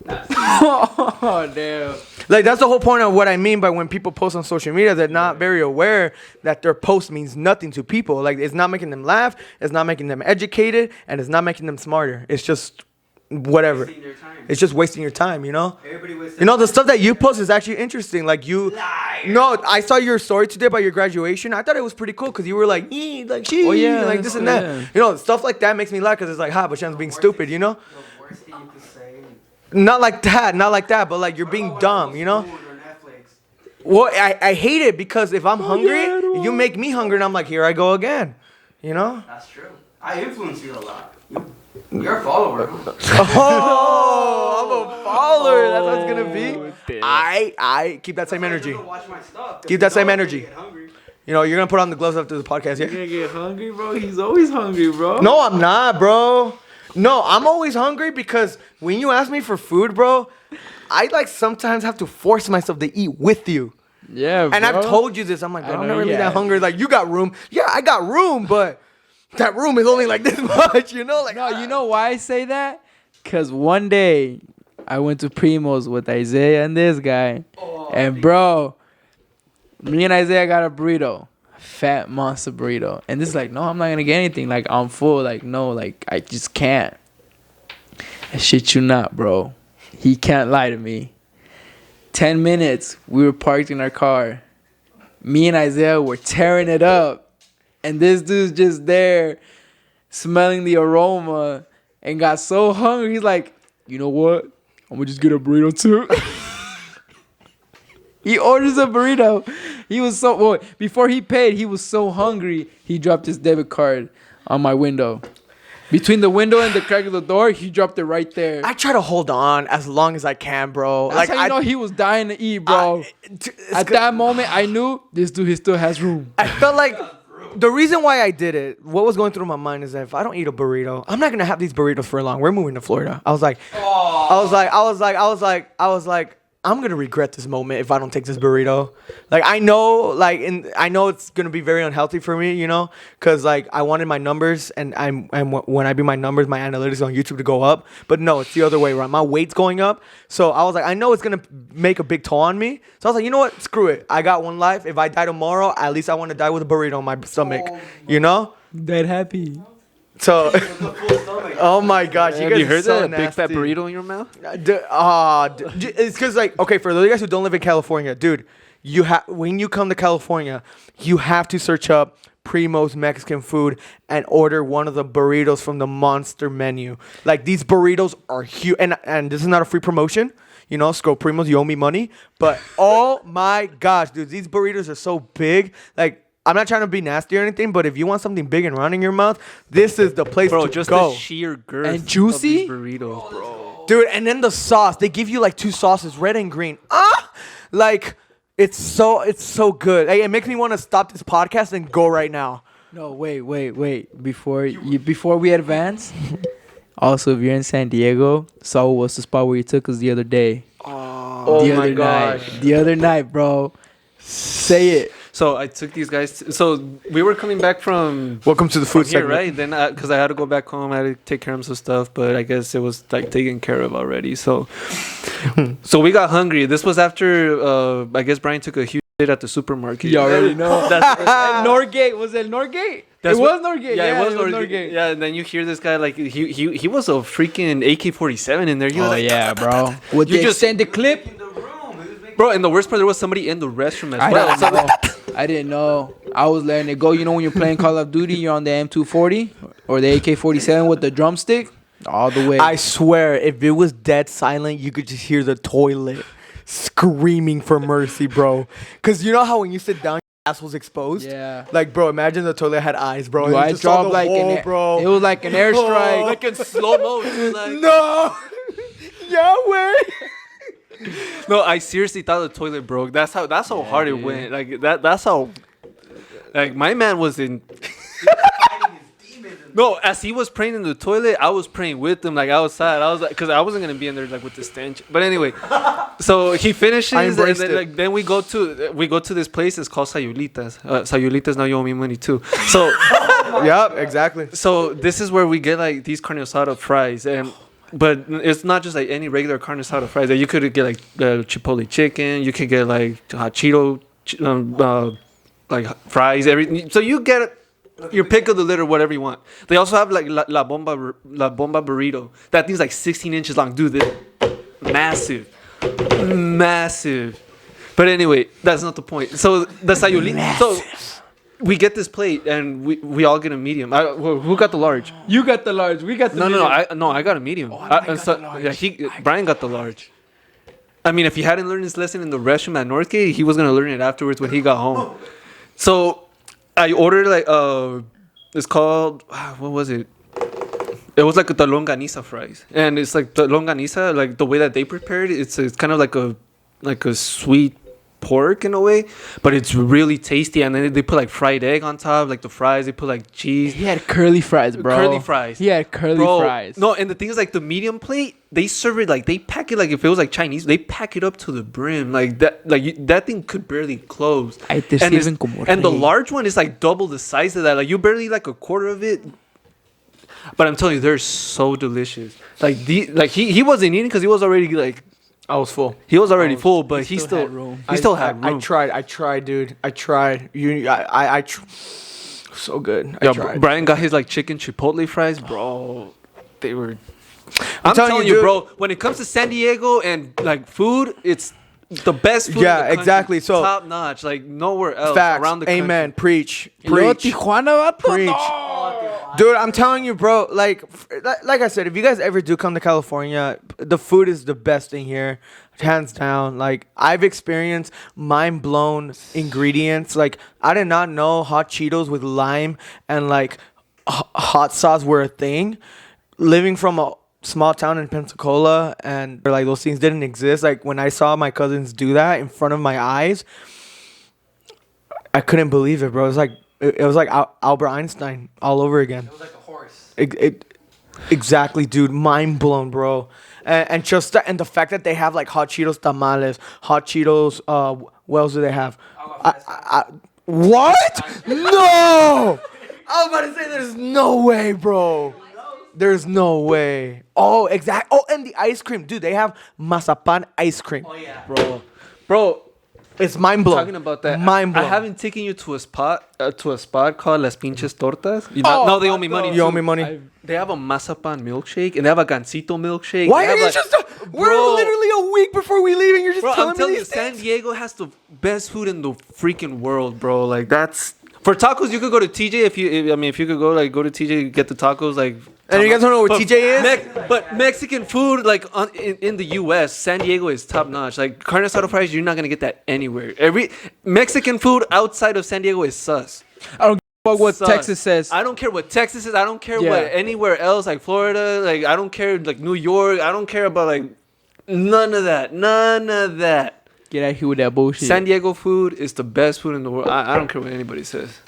Speaker 2: Oh, damn.
Speaker 1: Like, that's the whole point of what I mean by when people post on social media, they're not very aware that their post means nothing to people. Like, it's not making them laugh. It's not making them educated. And it's not making them smarter. It's just whatever.
Speaker 3: Wasting their time.
Speaker 1: It's just wasting your time, you know?
Speaker 3: Everybody wastes
Speaker 1: You know, the
Speaker 3: their
Speaker 1: stuff that you post is actually interesting. Like, you...
Speaker 3: Liar.
Speaker 1: No, I saw your story today about your graduation. I thought it was pretty cool because you were like, like, she,
Speaker 2: Oh, yeah,
Speaker 1: like this and that.
Speaker 2: yeah.
Speaker 1: You know, stuff like that makes me laugh because it's like, but Shan's being stupid, you know?
Speaker 3: The worst thing you could say.
Speaker 1: Not like that, but like you're being dumb, you know?
Speaker 3: Food or Netflix.
Speaker 1: Well, I hate it because if I'm hungry, you make me hungry and I'm like, here I go again, you know?
Speaker 3: That's true. I influence you a lot. You're a follower. Huh?
Speaker 1: Oh, I'm a follower. That's what it's gonna be.
Speaker 2: damn.
Speaker 1: I keep that same
Speaker 3: That's why
Speaker 1: energy.
Speaker 3: you don't watch my stuff, 'cause
Speaker 1: Keep that
Speaker 3: you
Speaker 1: same
Speaker 3: know
Speaker 1: energy.
Speaker 3: you get hungry.
Speaker 1: You know, you're gonna put on the gloves after the podcast, yeah?
Speaker 2: Gonna get hungry, bro? He's always hungry, bro.
Speaker 1: No, I'm not, bro. No, I'm always hungry because when you ask me for food, bro, I like sometimes have to force myself to eat with you.
Speaker 2: Yeah, bro.
Speaker 1: And I've told you this. I'm like, bro,
Speaker 2: I
Speaker 1: I'm
Speaker 2: know,
Speaker 1: not really
Speaker 2: yeah.
Speaker 1: that hungry. Like, you got room. Yeah, I got room, but that room is only like this much, you know? Like,
Speaker 2: No, you know why I say that? Because one day I went to Primo's with Isaiah and this guy. And, bro, me and Isaiah got a burrito. Fat monster burrito. And this is like, no, I'm not going to get anything. Like, I'm full. Like, no, like, I just can't. I shit you not, bro. He can't lie to me. 10 minutes, we were parked in our car. Me and Isaiah were tearing it up. And this dude's just there smelling the aroma and got so hungry. He's like, you know what? I'm going to just get a burrito too. He orders a burrito. He was so... Well, before he paid, he was so hungry, he dropped his debit card on my window. Between the window and the crack of the door, he dropped it right there.
Speaker 1: I try to hold on as long as I can, bro.
Speaker 2: That's how you know he was dying to eat, bro. At that moment, I knew this dude, he still has room.
Speaker 1: I felt like the reason why I did it, what was going through my mind is that if I don't eat a burrito, I'm not gonna have these burritos for long. We're moving to Florida. I was like, I'm gonna regret this moment if I don't take this burrito. Like I know it's gonna be very unhealthy for me, you know, because like I wanted my numbers and when I be my numbers, my analytics on YouTube to go up. But no, it's the other way around. My weight's going up, so I was like, I know it's gonna make a big toll on me. So I was like, you know what? Screw it. I got one life. If I die tomorrow, at least I want to die with a burrito in my stomach, you know.
Speaker 2: That happy.
Speaker 1: So,
Speaker 3: With the full stomach.
Speaker 1: oh my gosh, you
Speaker 4: Have
Speaker 1: guys
Speaker 4: you
Speaker 1: are
Speaker 4: heard
Speaker 1: so
Speaker 4: that? Big fat
Speaker 1: nasty.
Speaker 4: burrito in your mouth?
Speaker 1: It's because like, okay, for those guys who don't live in California, dude, you have when you come to California, you have to search up Primo's Mexican food and order one of the burritos from the monster menu. Like these burritos are huge, and this is not a free promotion. You know, Scro Primos, you owe me money. But oh my gosh, dude, these burritos are so big. Like, I'm not trying to be nasty or anything, but if you want something big and round in your mouth, this is the place
Speaker 4: Bro,
Speaker 1: to
Speaker 4: just
Speaker 1: go.
Speaker 4: the sheer girth
Speaker 2: And juicy?
Speaker 4: of these burritos, bro.
Speaker 1: Dude, and then the sauce. They give you like two sauces, red and green. Like it's so good. Hey, it makes me want to stop this podcast and go right now.
Speaker 2: No, wait. Before we advance, also if you're in San Diego, Saul was the spot where you took us the other day.
Speaker 1: Oh
Speaker 2: the
Speaker 1: my
Speaker 2: other
Speaker 1: gosh.
Speaker 2: night. The other night, bro. Say it.
Speaker 4: So I took these guys. So we were coming back from
Speaker 1: Welcome to the
Speaker 4: from
Speaker 1: food
Speaker 4: here,
Speaker 1: segment.
Speaker 4: right? Then because I had to go back home, I had to take care of some stuff, but I guess it was like taken care of already. So, so we got hungry. This was after I guess Brian took a huge shit at the supermarket.
Speaker 2: You already know.
Speaker 4: That's,
Speaker 2: Norgate. Was it Norgate?
Speaker 4: That's
Speaker 2: It
Speaker 4: what-
Speaker 2: was Norgate.
Speaker 4: Yeah, it was
Speaker 2: Norgate.
Speaker 4: Norgate. Yeah, and then you hear this guy like he was a freaking AK-47 in there. You're
Speaker 2: Oh
Speaker 4: like,
Speaker 2: yeah, bro. With
Speaker 4: You
Speaker 2: the
Speaker 4: just-
Speaker 2: extended clip.
Speaker 3: In the room. He was making
Speaker 4: bro. And the worst part, there was somebody in the restroom as
Speaker 2: I
Speaker 4: well.
Speaker 2: didn't know. I didn't know. I was letting it go. You know when you're playing Call of Duty, you're on the M240 or the AK-47 with the drumstick, all the way.
Speaker 1: I swear, if it was dead silent, you could just hear the toilet screaming for mercy, bro. Cause you know how when you sit down, your ass was exposed.
Speaker 2: Yeah.
Speaker 1: Like, bro, imagine the toilet had eyes, bro.
Speaker 2: Bro,
Speaker 1: You
Speaker 2: I
Speaker 1: just saw
Speaker 2: dropped
Speaker 1: the
Speaker 2: like
Speaker 1: hole, bro.
Speaker 2: It was like an airstrike.
Speaker 4: like in slow mo. Like,
Speaker 1: No, Yahweh.
Speaker 4: no, I seriously thought the toilet broke. That's how hard it
Speaker 2: dude.
Speaker 4: went. Like that's how. Like my man was in.
Speaker 3: fighting his demons.
Speaker 4: No, as he was praying in the toilet, I was praying with him, like outside. I was like, because I wasn't gonna be in there like with the stench. But anyway, so he finishes,
Speaker 1: I
Speaker 4: and
Speaker 1: embraced
Speaker 4: then
Speaker 1: it.
Speaker 4: like then we go to this place. It's called Sayulitas. Sayulitas, now you owe me money too. So
Speaker 1: Yep, exactly.
Speaker 4: so this is where we get like these carne asada fries, and but it's not just like any regular carne asada fries. Like, you could get like chipotle chicken. You could get like Cheeto like fries. Everything. So you get your pick of the litter, whatever you want. They also have like La Bomba burrito. That thing's like 16 inches long, dude. Massive. But anyway, that's not the point. So the sayulita. So we get this plate and we all get a medium. Who got the large?
Speaker 2: You got the large. We got the
Speaker 4: No, I got a medium.
Speaker 2: I got the large.
Speaker 4: Yeah, Brian got the large. I mean, if he hadn't learned this lesson in the restroom at Northgate, he was gonna learn it afterwards when he got home. So I ordered like it's called what was it? It was like the longaniza fries, and it's like the longaniza, like the way that they prepared it. It's kind of like a sweet pork in a way, but it's really tasty. And then they put like fried egg on top, like the fries. They put like cheese.
Speaker 2: He had curly fries, bro.
Speaker 4: Curly fries.
Speaker 2: He had curly
Speaker 4: Bro,
Speaker 2: fries.
Speaker 4: no, and the thing is, like the medium plate, they serve it like they pack it like if it was like Chinese, they pack it up to the brim like that. Like that thing could barely close.
Speaker 2: Ay, te
Speaker 4: And,
Speaker 2: sirven como
Speaker 4: and the
Speaker 2: rey.
Speaker 4: large one is like double the size of that. Like you barely like a quarter of it. But I'm telling you, they're so delicious. Like he wasn't eating because he was already like
Speaker 1: I was full.
Speaker 4: he was already full, but he
Speaker 2: still
Speaker 4: still
Speaker 2: had room.
Speaker 4: he still had room.
Speaker 1: I tried, dude. I tried. So good. I
Speaker 4: Yeah,
Speaker 1: tried.
Speaker 4: Brian got his like chicken chipotle fries, bro. They were. I'm
Speaker 1: telling
Speaker 4: telling
Speaker 1: you,
Speaker 4: you,
Speaker 1: dude.
Speaker 4: bro. When it comes to San Diego and like food, it's the best food.
Speaker 1: Yeah,
Speaker 4: in the country.
Speaker 1: exactly. So-
Speaker 4: top notch, like nowhere else
Speaker 1: Facts.
Speaker 4: around the
Speaker 1: Amen.
Speaker 4: country.
Speaker 1: Preach.
Speaker 2: Y luego
Speaker 1: Preach.
Speaker 2: Tijuana, vato.
Speaker 1: Preach.
Speaker 2: No.
Speaker 1: Dude, I'm telling you, bro. Like I said, if you guys ever do come to California, the food is the best thing here, hands down. Like I've experienced mind blown ingredients. Like I did not know hot Cheetos with lime and like hot sauce were a thing. Living from a small town in Pensacola, and like those things didn't exist. Like when I saw my cousins do that in front of my eyes, I couldn't believe it, bro. It was like Albert Einstein all over again.
Speaker 3: It was like a horse.
Speaker 1: Exactly, dude. Mind blown, bro. And just and the fact that they have like hot Cheetos tamales, hot Cheetos. What else do they have? What? No! I was about to say, there's no way, bro. There's no way. Oh, exact. Oh, and the ice cream, dude. They have mazapan ice cream.
Speaker 3: Oh yeah.
Speaker 4: Bro,
Speaker 1: It's mind blowing.
Speaker 4: Talking about that,
Speaker 1: mind blowing.
Speaker 4: I haven't taken you to a spot called Las Pinches Tortas. No, they owe me money.
Speaker 1: You owe
Speaker 4: too.
Speaker 1: me money.
Speaker 4: They have a mazapan milkshake and they have a gansito milkshake.
Speaker 1: Why
Speaker 4: They
Speaker 1: are
Speaker 4: have
Speaker 1: you
Speaker 4: like-
Speaker 1: just? We're
Speaker 4: Bro.
Speaker 1: literally a week before we leave, and you're just
Speaker 4: Bro,
Speaker 1: telling
Speaker 4: I'm
Speaker 1: me
Speaker 4: telling you,
Speaker 1: these
Speaker 4: San
Speaker 1: things?
Speaker 4: Diego has the best food in the freaking world, bro. Like that's for tacos. You could go to TJ if you could go to TJ get the tacos like.
Speaker 1: And you guys don't know what
Speaker 4: But
Speaker 1: TJ is?
Speaker 4: but Mexican food, like in the U.S., San Diego is top notch. Like carne asada fries, you're not gonna get that anywhere. Every Mexican food outside of San Diego is sus.
Speaker 2: I don't give a fuck what
Speaker 4: Sus.
Speaker 2: Texas says.
Speaker 4: I don't care what Texas is. I don't care
Speaker 2: Yeah.
Speaker 4: what anywhere else, like Florida. Like I don't care, like New York. I don't care about like none of that. None of that.
Speaker 2: Get out here with that bullshit.
Speaker 4: San Diego food is the best food in the world. I don't care what anybody says.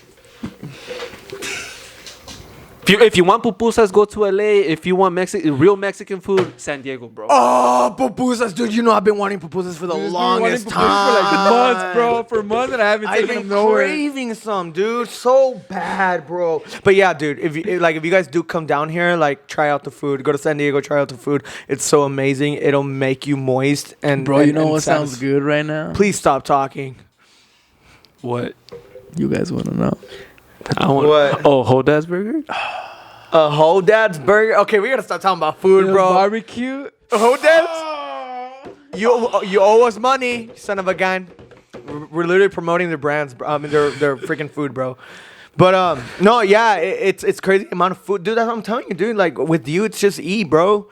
Speaker 4: If you want pupusas, go to LA. If you want real Mexican food, San Diego, bro.
Speaker 1: Oh, pupusas, dude. You know I've been wanting pupusas for the
Speaker 2: Dude,
Speaker 1: longest
Speaker 2: for
Speaker 1: time.
Speaker 2: like months, bro. For months, and I haven't
Speaker 1: I've
Speaker 2: taken
Speaker 1: been
Speaker 2: them nowhere.
Speaker 1: craving some, dude. So bad, bro. But yeah, dude. If you guys do come down here, like try out the food. Go to San Diego, try out the food. It's so amazing. It'll make you moist and.
Speaker 2: Bro,
Speaker 1: and,
Speaker 2: you know
Speaker 1: and
Speaker 2: what sounds good right now?
Speaker 1: Please stop talking.
Speaker 4: What?
Speaker 2: You guys want to know?
Speaker 4: I want.
Speaker 1: What?
Speaker 4: Oh, Hodad's Burger.
Speaker 1: A whole dad's burger. Okay, we gotta stop talking about food, bro.
Speaker 2: Barbecue.
Speaker 1: Whole dad's. You owe us money, son of a gun. We're literally promoting their brands. I mean, their freaking food, bro. But no, yeah, it's crazy amount of food, dude. That's what I'm telling you, dude. Like with you, it's just eat, bro.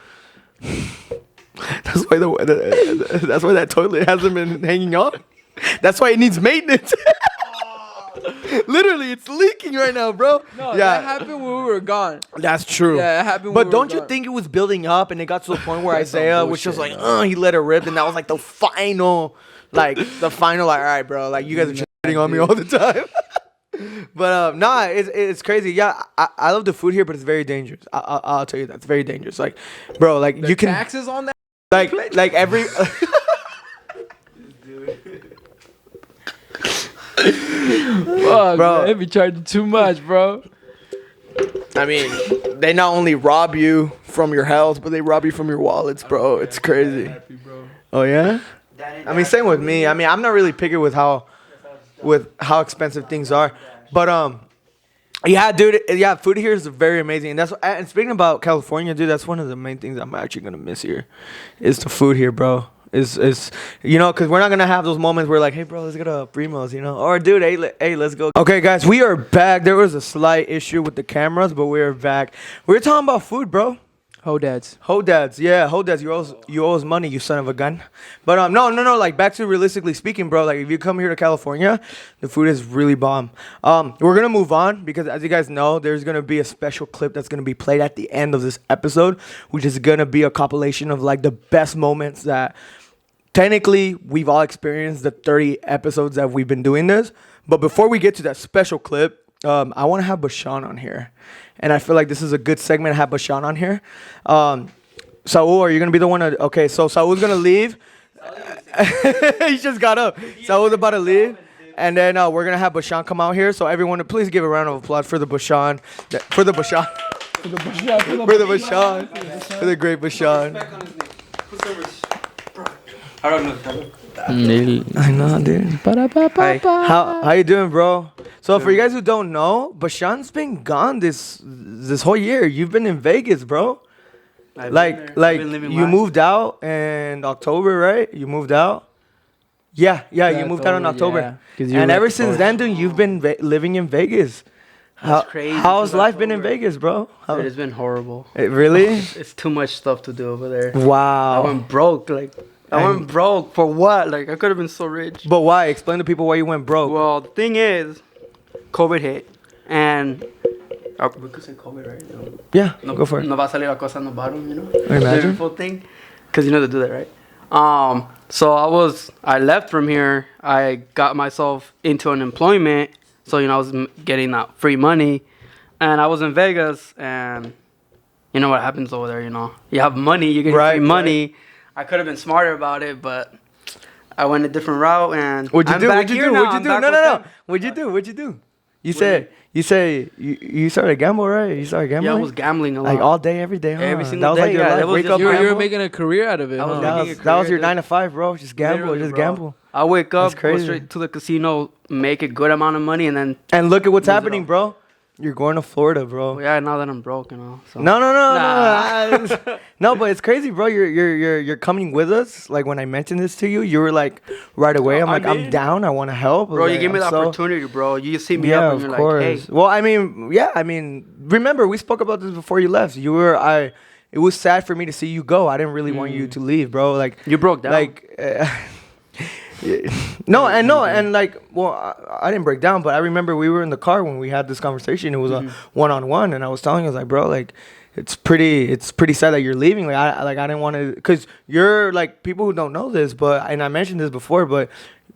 Speaker 1: That's why that's why that toilet hasn't been hanging on. That's why it needs maintenance. Literally, it's leaking right now, bro.
Speaker 2: No,
Speaker 1: yeah,
Speaker 2: that happened when we were gone.
Speaker 1: that's true.
Speaker 2: Yeah, it happened when
Speaker 1: But
Speaker 2: we
Speaker 1: don't
Speaker 2: were
Speaker 1: you
Speaker 2: gone.
Speaker 1: think it was building up and it got to the point where
Speaker 2: That's some
Speaker 1: Isaiah was just like,
Speaker 2: bullshit,
Speaker 1: he let it rip, and that was like the final, like all right, bro, like you guys are just hitting on me all the time. But nah, it's crazy. Yeah, I love the food here, but it's very dangerous. I'll tell you that it's very dangerous. Like, bro, like
Speaker 2: The
Speaker 1: you can
Speaker 2: taxes on that.
Speaker 1: like every.
Speaker 2: Fuck,
Speaker 1: Bro.
Speaker 2: man, they be charging too much, bro.
Speaker 1: I mean, they not only rob you from your health, but they rob you from your wallets, bro. It's crazy. Oh yeah. I mean, same with me. I mean, I'm not really picky with how expensive things are, but yeah, dude. Yeah, food here is very amazing, and speaking about California, dude, that's one of the main things I'm actually gonna miss here, is the food here, bro. Is because we're not gonna have those moments where like, hey, bro, let's go to Primo's, or dude, hey, let's go. Okay, guys, we are back. There was a slight issue with the cameras, but we are back. We're talking about food, bro.
Speaker 2: Hodads.
Speaker 1: Hodads, yeah, Hodads, you owe us money, you son of a gun. But no, like back to realistically speaking, bro. Like if you come here to California, the food is really bomb. We're gonna move on because as you guys know, there's gonna be a special clip that's gonna be played at the end of this episode, which is gonna be a compilation of like the best moments that technically we've all experienced the 30 episodes that we've been doing this. But before we get to that special clip, I want to have Bashan on here. And I feel like this is a good segment to have Bashan on here. Saul, are you going to be the one to... Okay, so Saul's going to leave. He just got up. Saul's about to leave. And then we're going to have Bashan come out here. So everyone, please give a round of applause for the Bashan. For the Bashan. For the Bashan. For the great Bashan.
Speaker 3: I don't know.
Speaker 1: I know, dude. Hi. How you doing, bro? So for you guys who don't know, Bashan's been gone this whole year. You've been in Vegas, bro. Like you moved out in October, right? You moved out. Yeah, you moved out in October.
Speaker 2: Yeah.
Speaker 1: And ever since then, dude, you've been living in Vegas.
Speaker 3: That's crazy.
Speaker 1: How's
Speaker 3: since
Speaker 1: life been in
Speaker 3: October.
Speaker 1: Vegas, bro?
Speaker 3: It's been horrible.
Speaker 1: Really?
Speaker 3: It's too much stuff to do over there.
Speaker 1: Wow.
Speaker 3: I went broke. I went broke for what? Like, I could have been so rich.
Speaker 1: But why? Explain to people why you went broke.
Speaker 3: Well, the thing is, COVID hit. And we could say COVID, right? No,
Speaker 1: Yeah, go for it.
Speaker 3: No va a salir la cosa no bottom, you know?
Speaker 1: I imagine.
Speaker 3: The beautiful thing. Because you know they do that, right? So I left from here. I got myself into unemployment. So, I was getting that free money. And I was in Vegas. And you know what happens over there, You have money, you get free money. Right. I could have been smarter about it, but I went a different route. And
Speaker 1: What'd you do?
Speaker 3: What'd you do?
Speaker 1: No. What'd you do? You say you started to gamble, right? You started gambling.
Speaker 3: Yeah, I was gambling a lot.
Speaker 1: like all day, every day. Huh?
Speaker 3: Every single
Speaker 1: that was like
Speaker 3: day,
Speaker 1: your
Speaker 3: yeah,
Speaker 1: life.
Speaker 3: that was
Speaker 1: Wake
Speaker 3: just
Speaker 1: up,
Speaker 2: You were
Speaker 1: gamble.
Speaker 2: making a career out of it.
Speaker 3: I was
Speaker 2: Huh?
Speaker 3: making
Speaker 1: That
Speaker 3: a
Speaker 1: was, that was
Speaker 3: career,
Speaker 1: your
Speaker 3: dude.
Speaker 1: 9 to 5, bro. Just gamble,
Speaker 3: Literally,
Speaker 1: just
Speaker 3: bro.
Speaker 1: gamble.
Speaker 3: I wake
Speaker 1: That's
Speaker 3: up, go
Speaker 1: crazy.
Speaker 3: straight to the casino, make a good amount of money, and then
Speaker 1: And look at what's
Speaker 3: Lose it
Speaker 1: happening,
Speaker 3: all.
Speaker 1: bro. You're going to Florida, bro.
Speaker 3: well, yeah, now that I'm broke, you know. So.
Speaker 1: No,
Speaker 3: Nah.
Speaker 1: no. No, but it's crazy, bro. You're coming with us. Like when I mentioned this to you, you were like right away. I'm
Speaker 3: I
Speaker 1: like, I'm
Speaker 3: mean-
Speaker 1: down. I want to help.
Speaker 3: Bro, you
Speaker 1: Like,
Speaker 3: gave me
Speaker 1: I'm
Speaker 3: the
Speaker 1: so-
Speaker 3: opportunity, bro. You see me
Speaker 1: Yeah,
Speaker 3: up
Speaker 1: of
Speaker 3: and you're
Speaker 1: course.
Speaker 3: like, hey.
Speaker 1: Well, I mean, remember we spoke about this before you left. It was sad for me to see you go. I didn't really want you to leave, bro. Like
Speaker 3: You broke down.
Speaker 1: like. And like, well, I didn't break down, but I remember we were in the car when we had this conversation. It was a one-on-one, and I was telling you, I was like, bro, like, it's pretty sad that you're leaving. Like, I didn't want to, cause you're like people who don't know this, and I mentioned this before,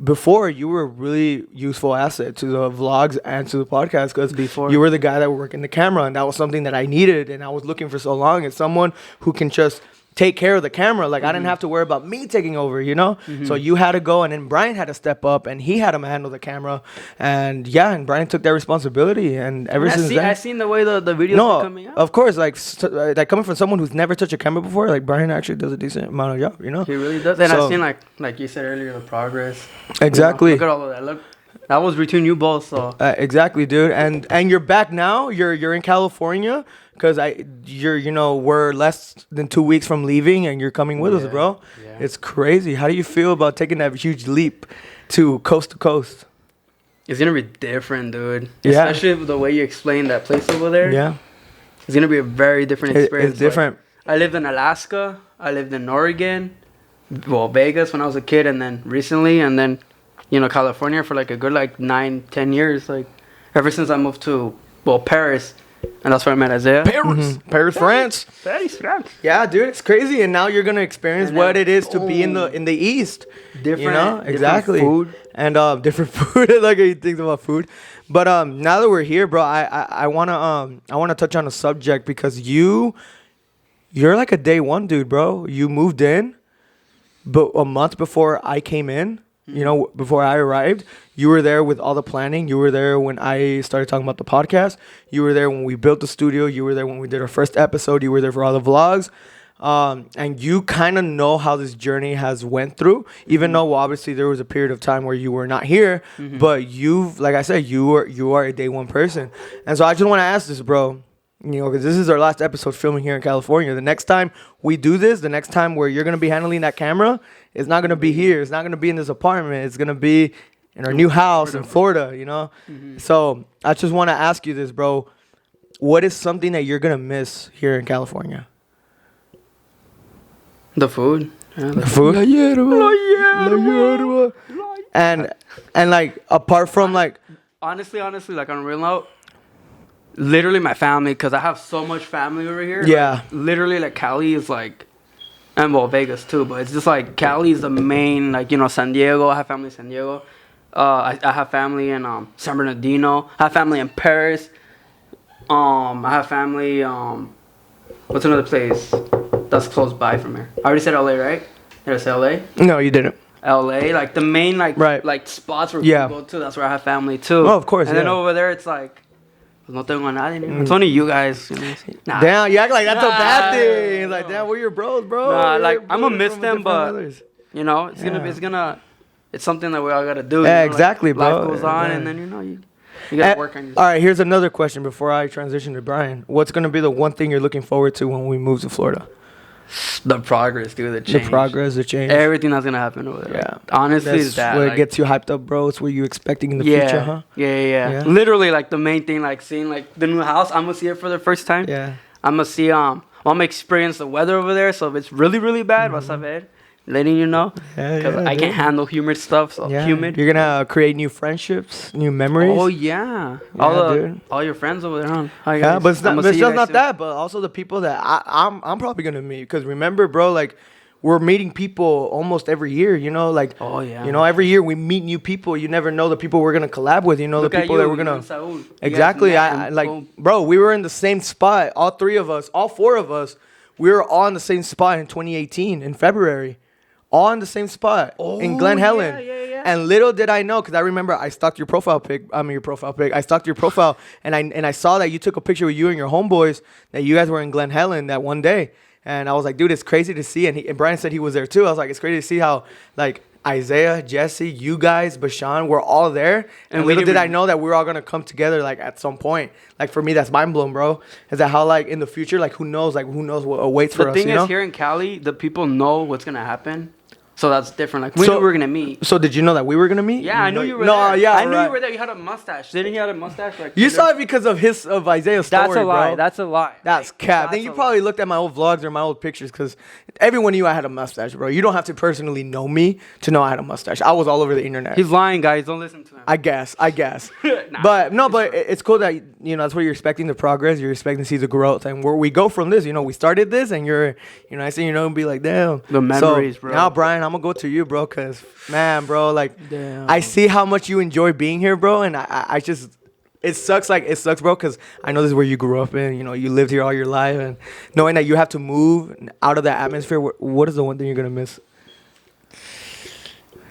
Speaker 1: before you were a really useful asset to the vlogs and to the podcast, cause
Speaker 3: Before.
Speaker 1: you were the guy that would work in the camera, and that was something that I needed, and I was looking for so long. It's someone who can just take care of the camera. Like I didn't have to worry about me taking over, you know? So you had to go, and then Brian had to step up, and he had to handle the camera. And Brian took that responsibility, and ever since then,
Speaker 3: I seen the way the videos are coming out.
Speaker 1: of course, like coming from someone who's never touched a camera before, like Brian actually does a decent amount of job, you know?
Speaker 3: He really does. And
Speaker 1: So-
Speaker 3: I seen like you said earlier, the progress.
Speaker 1: Exactly.
Speaker 3: Look at all of that. Look, that was between you both. So
Speaker 1: Exactly, dude. And you're back now. You're in California because we're less than 2 weeks from leaving, and you're coming with us,
Speaker 3: Yeah,
Speaker 1: bro.
Speaker 3: yeah.
Speaker 1: It's crazy. How do you feel about taking that huge leap to coast?
Speaker 3: it's gonna be different, dude.
Speaker 1: Yeah.
Speaker 3: Especially with the way you explained that place over there.
Speaker 1: Yeah,
Speaker 3: It's gonna be a very different experience.
Speaker 1: it's different.
Speaker 3: Like, I lived in Alaska. I lived in Oregon. Well, Vegas when I was a kid, and then recently, and then, California for like a good 9-10 years. Like ever since I moved to Paris, and that's where I met Isaiah.
Speaker 1: Paris, France.
Speaker 3: Paris, France.
Speaker 1: Yeah, dude, it's crazy. And now you're gonna experience
Speaker 3: And
Speaker 1: what
Speaker 3: then-
Speaker 1: it is to be in the East.
Speaker 3: Different,
Speaker 1: Exactly.
Speaker 3: different food.
Speaker 1: And different food. Like he thinks about food. But now that we're here, bro, I wanna touch on a subject because you're like a day one dude, bro. You moved in, but a month before I came in. Before I arrived, you were there with all the planning. You were there when I started talking about the podcast. You were there when we built the studio. You were there when we did our first episode. You were there for all the vlogs. And you kind of know how this journey has went through, even though obviously there was a period of time where you were not here, but like I said, you are a day one person. And so I just want to ask this, bro, because this is our last episode filming here in California. The next time we do this, the next time where you're going to be handling that camera, it's not going to be here. It's not going to be in this apartment. It's going to be in our new house in Florida, So I just want to ask you this, bro. What is something that you're going to miss here in California?
Speaker 3: The food. Yeah,
Speaker 1: The food? And like apart from like
Speaker 3: honestly, like on a real note, literally my family, because I have so much family over here.
Speaker 1: Yeah.
Speaker 3: Like, literally, like Cali is like, and Vegas too, but it's just like Cali is the main, like, San Diego. I have family in San Diego. I have family in San Bernardino. I have family in Paris. I have family. What's another place that's close by from here? I already said LA, right? Did I say LA?
Speaker 1: no, you didn't.
Speaker 3: LA, like the main
Speaker 1: Right.
Speaker 3: like spots where
Speaker 1: Yeah.
Speaker 3: people go to. That's where I have family too.
Speaker 1: Oh, of course,
Speaker 3: And then
Speaker 1: yeah.
Speaker 3: over there, it's like, no tengo a nadie. It's only you guys. Nah.
Speaker 1: Damn, you act like that's a bad
Speaker 3: Nah,
Speaker 1: thing. It's like,
Speaker 3: no.
Speaker 1: damn, we're your bros, bro.
Speaker 3: Nah,
Speaker 1: We're
Speaker 3: like,
Speaker 1: your
Speaker 3: I'm gonna
Speaker 1: bros
Speaker 3: miss
Speaker 1: from
Speaker 3: them,
Speaker 1: different
Speaker 3: but
Speaker 1: others.
Speaker 3: it's something that we all gotta do.
Speaker 1: Yeah, exactly,
Speaker 3: like,
Speaker 1: bro.
Speaker 3: Life goes on,
Speaker 1: Yeah.
Speaker 3: and then you gotta
Speaker 1: And-
Speaker 3: work on yourself.
Speaker 1: all right, here's another question before I transition to Brian. What's gonna be the one thing you're looking forward to when we move to Florida?
Speaker 3: The progress, dude. The change.
Speaker 1: The progress, the change.
Speaker 3: Everything that's gonna happen over there.
Speaker 1: Yeah.
Speaker 3: Honestly,
Speaker 1: That's
Speaker 3: is that.
Speaker 1: what
Speaker 3: like,
Speaker 1: gets you hyped up, bro. It's what you expecting in the
Speaker 3: yeah,
Speaker 1: future, huh?
Speaker 3: Yeah. Literally, like the main thing, like seeing like the new house. I'm gonna see it for the first time.
Speaker 1: Yeah.
Speaker 3: I'm gonna see I'm gonna experience the weather over there. So if it's really really bad, vas a ver, letting you know,
Speaker 1: Yeah,
Speaker 3: because
Speaker 1: yeah,
Speaker 3: I
Speaker 1: dude.
Speaker 3: can't handle humid stuff. So
Speaker 1: Yeah.
Speaker 3: humid.
Speaker 1: You're gonna create new friendships, new memories.
Speaker 3: Oh yeah,
Speaker 1: Yeah, dude.
Speaker 3: all your friends over there, huh? Hi,
Speaker 1: Yeah,
Speaker 3: guys.
Speaker 1: but it's, not,
Speaker 3: I'ma
Speaker 1: but it's
Speaker 3: see you
Speaker 1: just
Speaker 3: guys
Speaker 1: not
Speaker 3: soon.
Speaker 1: that, but also the people that I'm probably gonna meet. Because remember, bro, like we're meeting people almost every year. Like
Speaker 3: Oh yeah.
Speaker 1: every year we meet new people. You never know the people we're gonna collab with.
Speaker 3: Look
Speaker 1: The
Speaker 3: at
Speaker 1: people
Speaker 3: you,
Speaker 1: that we're
Speaker 3: you
Speaker 1: gonna
Speaker 3: and Saul. You guys
Speaker 1: exactly.
Speaker 3: met
Speaker 1: I
Speaker 3: and
Speaker 1: like,
Speaker 3: boom.
Speaker 1: bro. We were in the same spot. All three of us, all four of us, we were all in the same spot in 2018 in February. All in the same spot in Glen
Speaker 3: Oh,
Speaker 1: Helen.
Speaker 3: yeah.
Speaker 1: And little did I know, because I remember I stalked your profile pic. I stalked your profile, and I saw that you took a picture with you and your homeboys, that you guys were in Glen Helen that one day. And I was like, dude, it's crazy to see. And Brian said he was there too. I was like, it's crazy to see how, like, Isaiah, Jesse, you guys, Bashan, we're all there. And little did I know that we were all going to come together, like, at some point. Like, for me, that's mind blown, bro. Is that how, like, in the future, like, who knows what awaits for us,
Speaker 3: The thing is, here in Cali, the people know what's going to happen. So that's different. Like, we knew we were going to meet.
Speaker 1: So did you know that we were going to meet?
Speaker 3: Yeah, I knew you were
Speaker 1: there.
Speaker 3: there.
Speaker 1: Yeah,
Speaker 3: I knew you were there. You had a mustache. Didn't you have a mustache? Like,
Speaker 1: you saw it because of Isaiah's story,
Speaker 3: That's a lie.
Speaker 1: bro.
Speaker 3: That's a lie.
Speaker 1: That's cap. Then you probably looked at my old vlogs or my old pictures, because everyone knew I had a mustache, bro. You don't have to personally know me to know I had a mustache. I was all over the internet.
Speaker 3: He's lying, guys. Don't listen to him.
Speaker 1: I guess.
Speaker 3: Nah,
Speaker 1: but it's cool that, you know, that's where you're expecting the progress. You're expecting to see the growth, and where we go from this. You know, we started this, and you're, you know, I see, you know, and be like, damn.
Speaker 3: The memories, bro.
Speaker 1: Now, Brian, I'm gonna go to you, bro, because man, bro, like,
Speaker 2: Damn.
Speaker 1: I see how much you enjoy being here, bro, and I just. It sucks, bro, because I know this is where you grew up in. You know, you lived here all your life, and knowing that you have to move out of that atmosphere, what is the one thing you're gonna miss?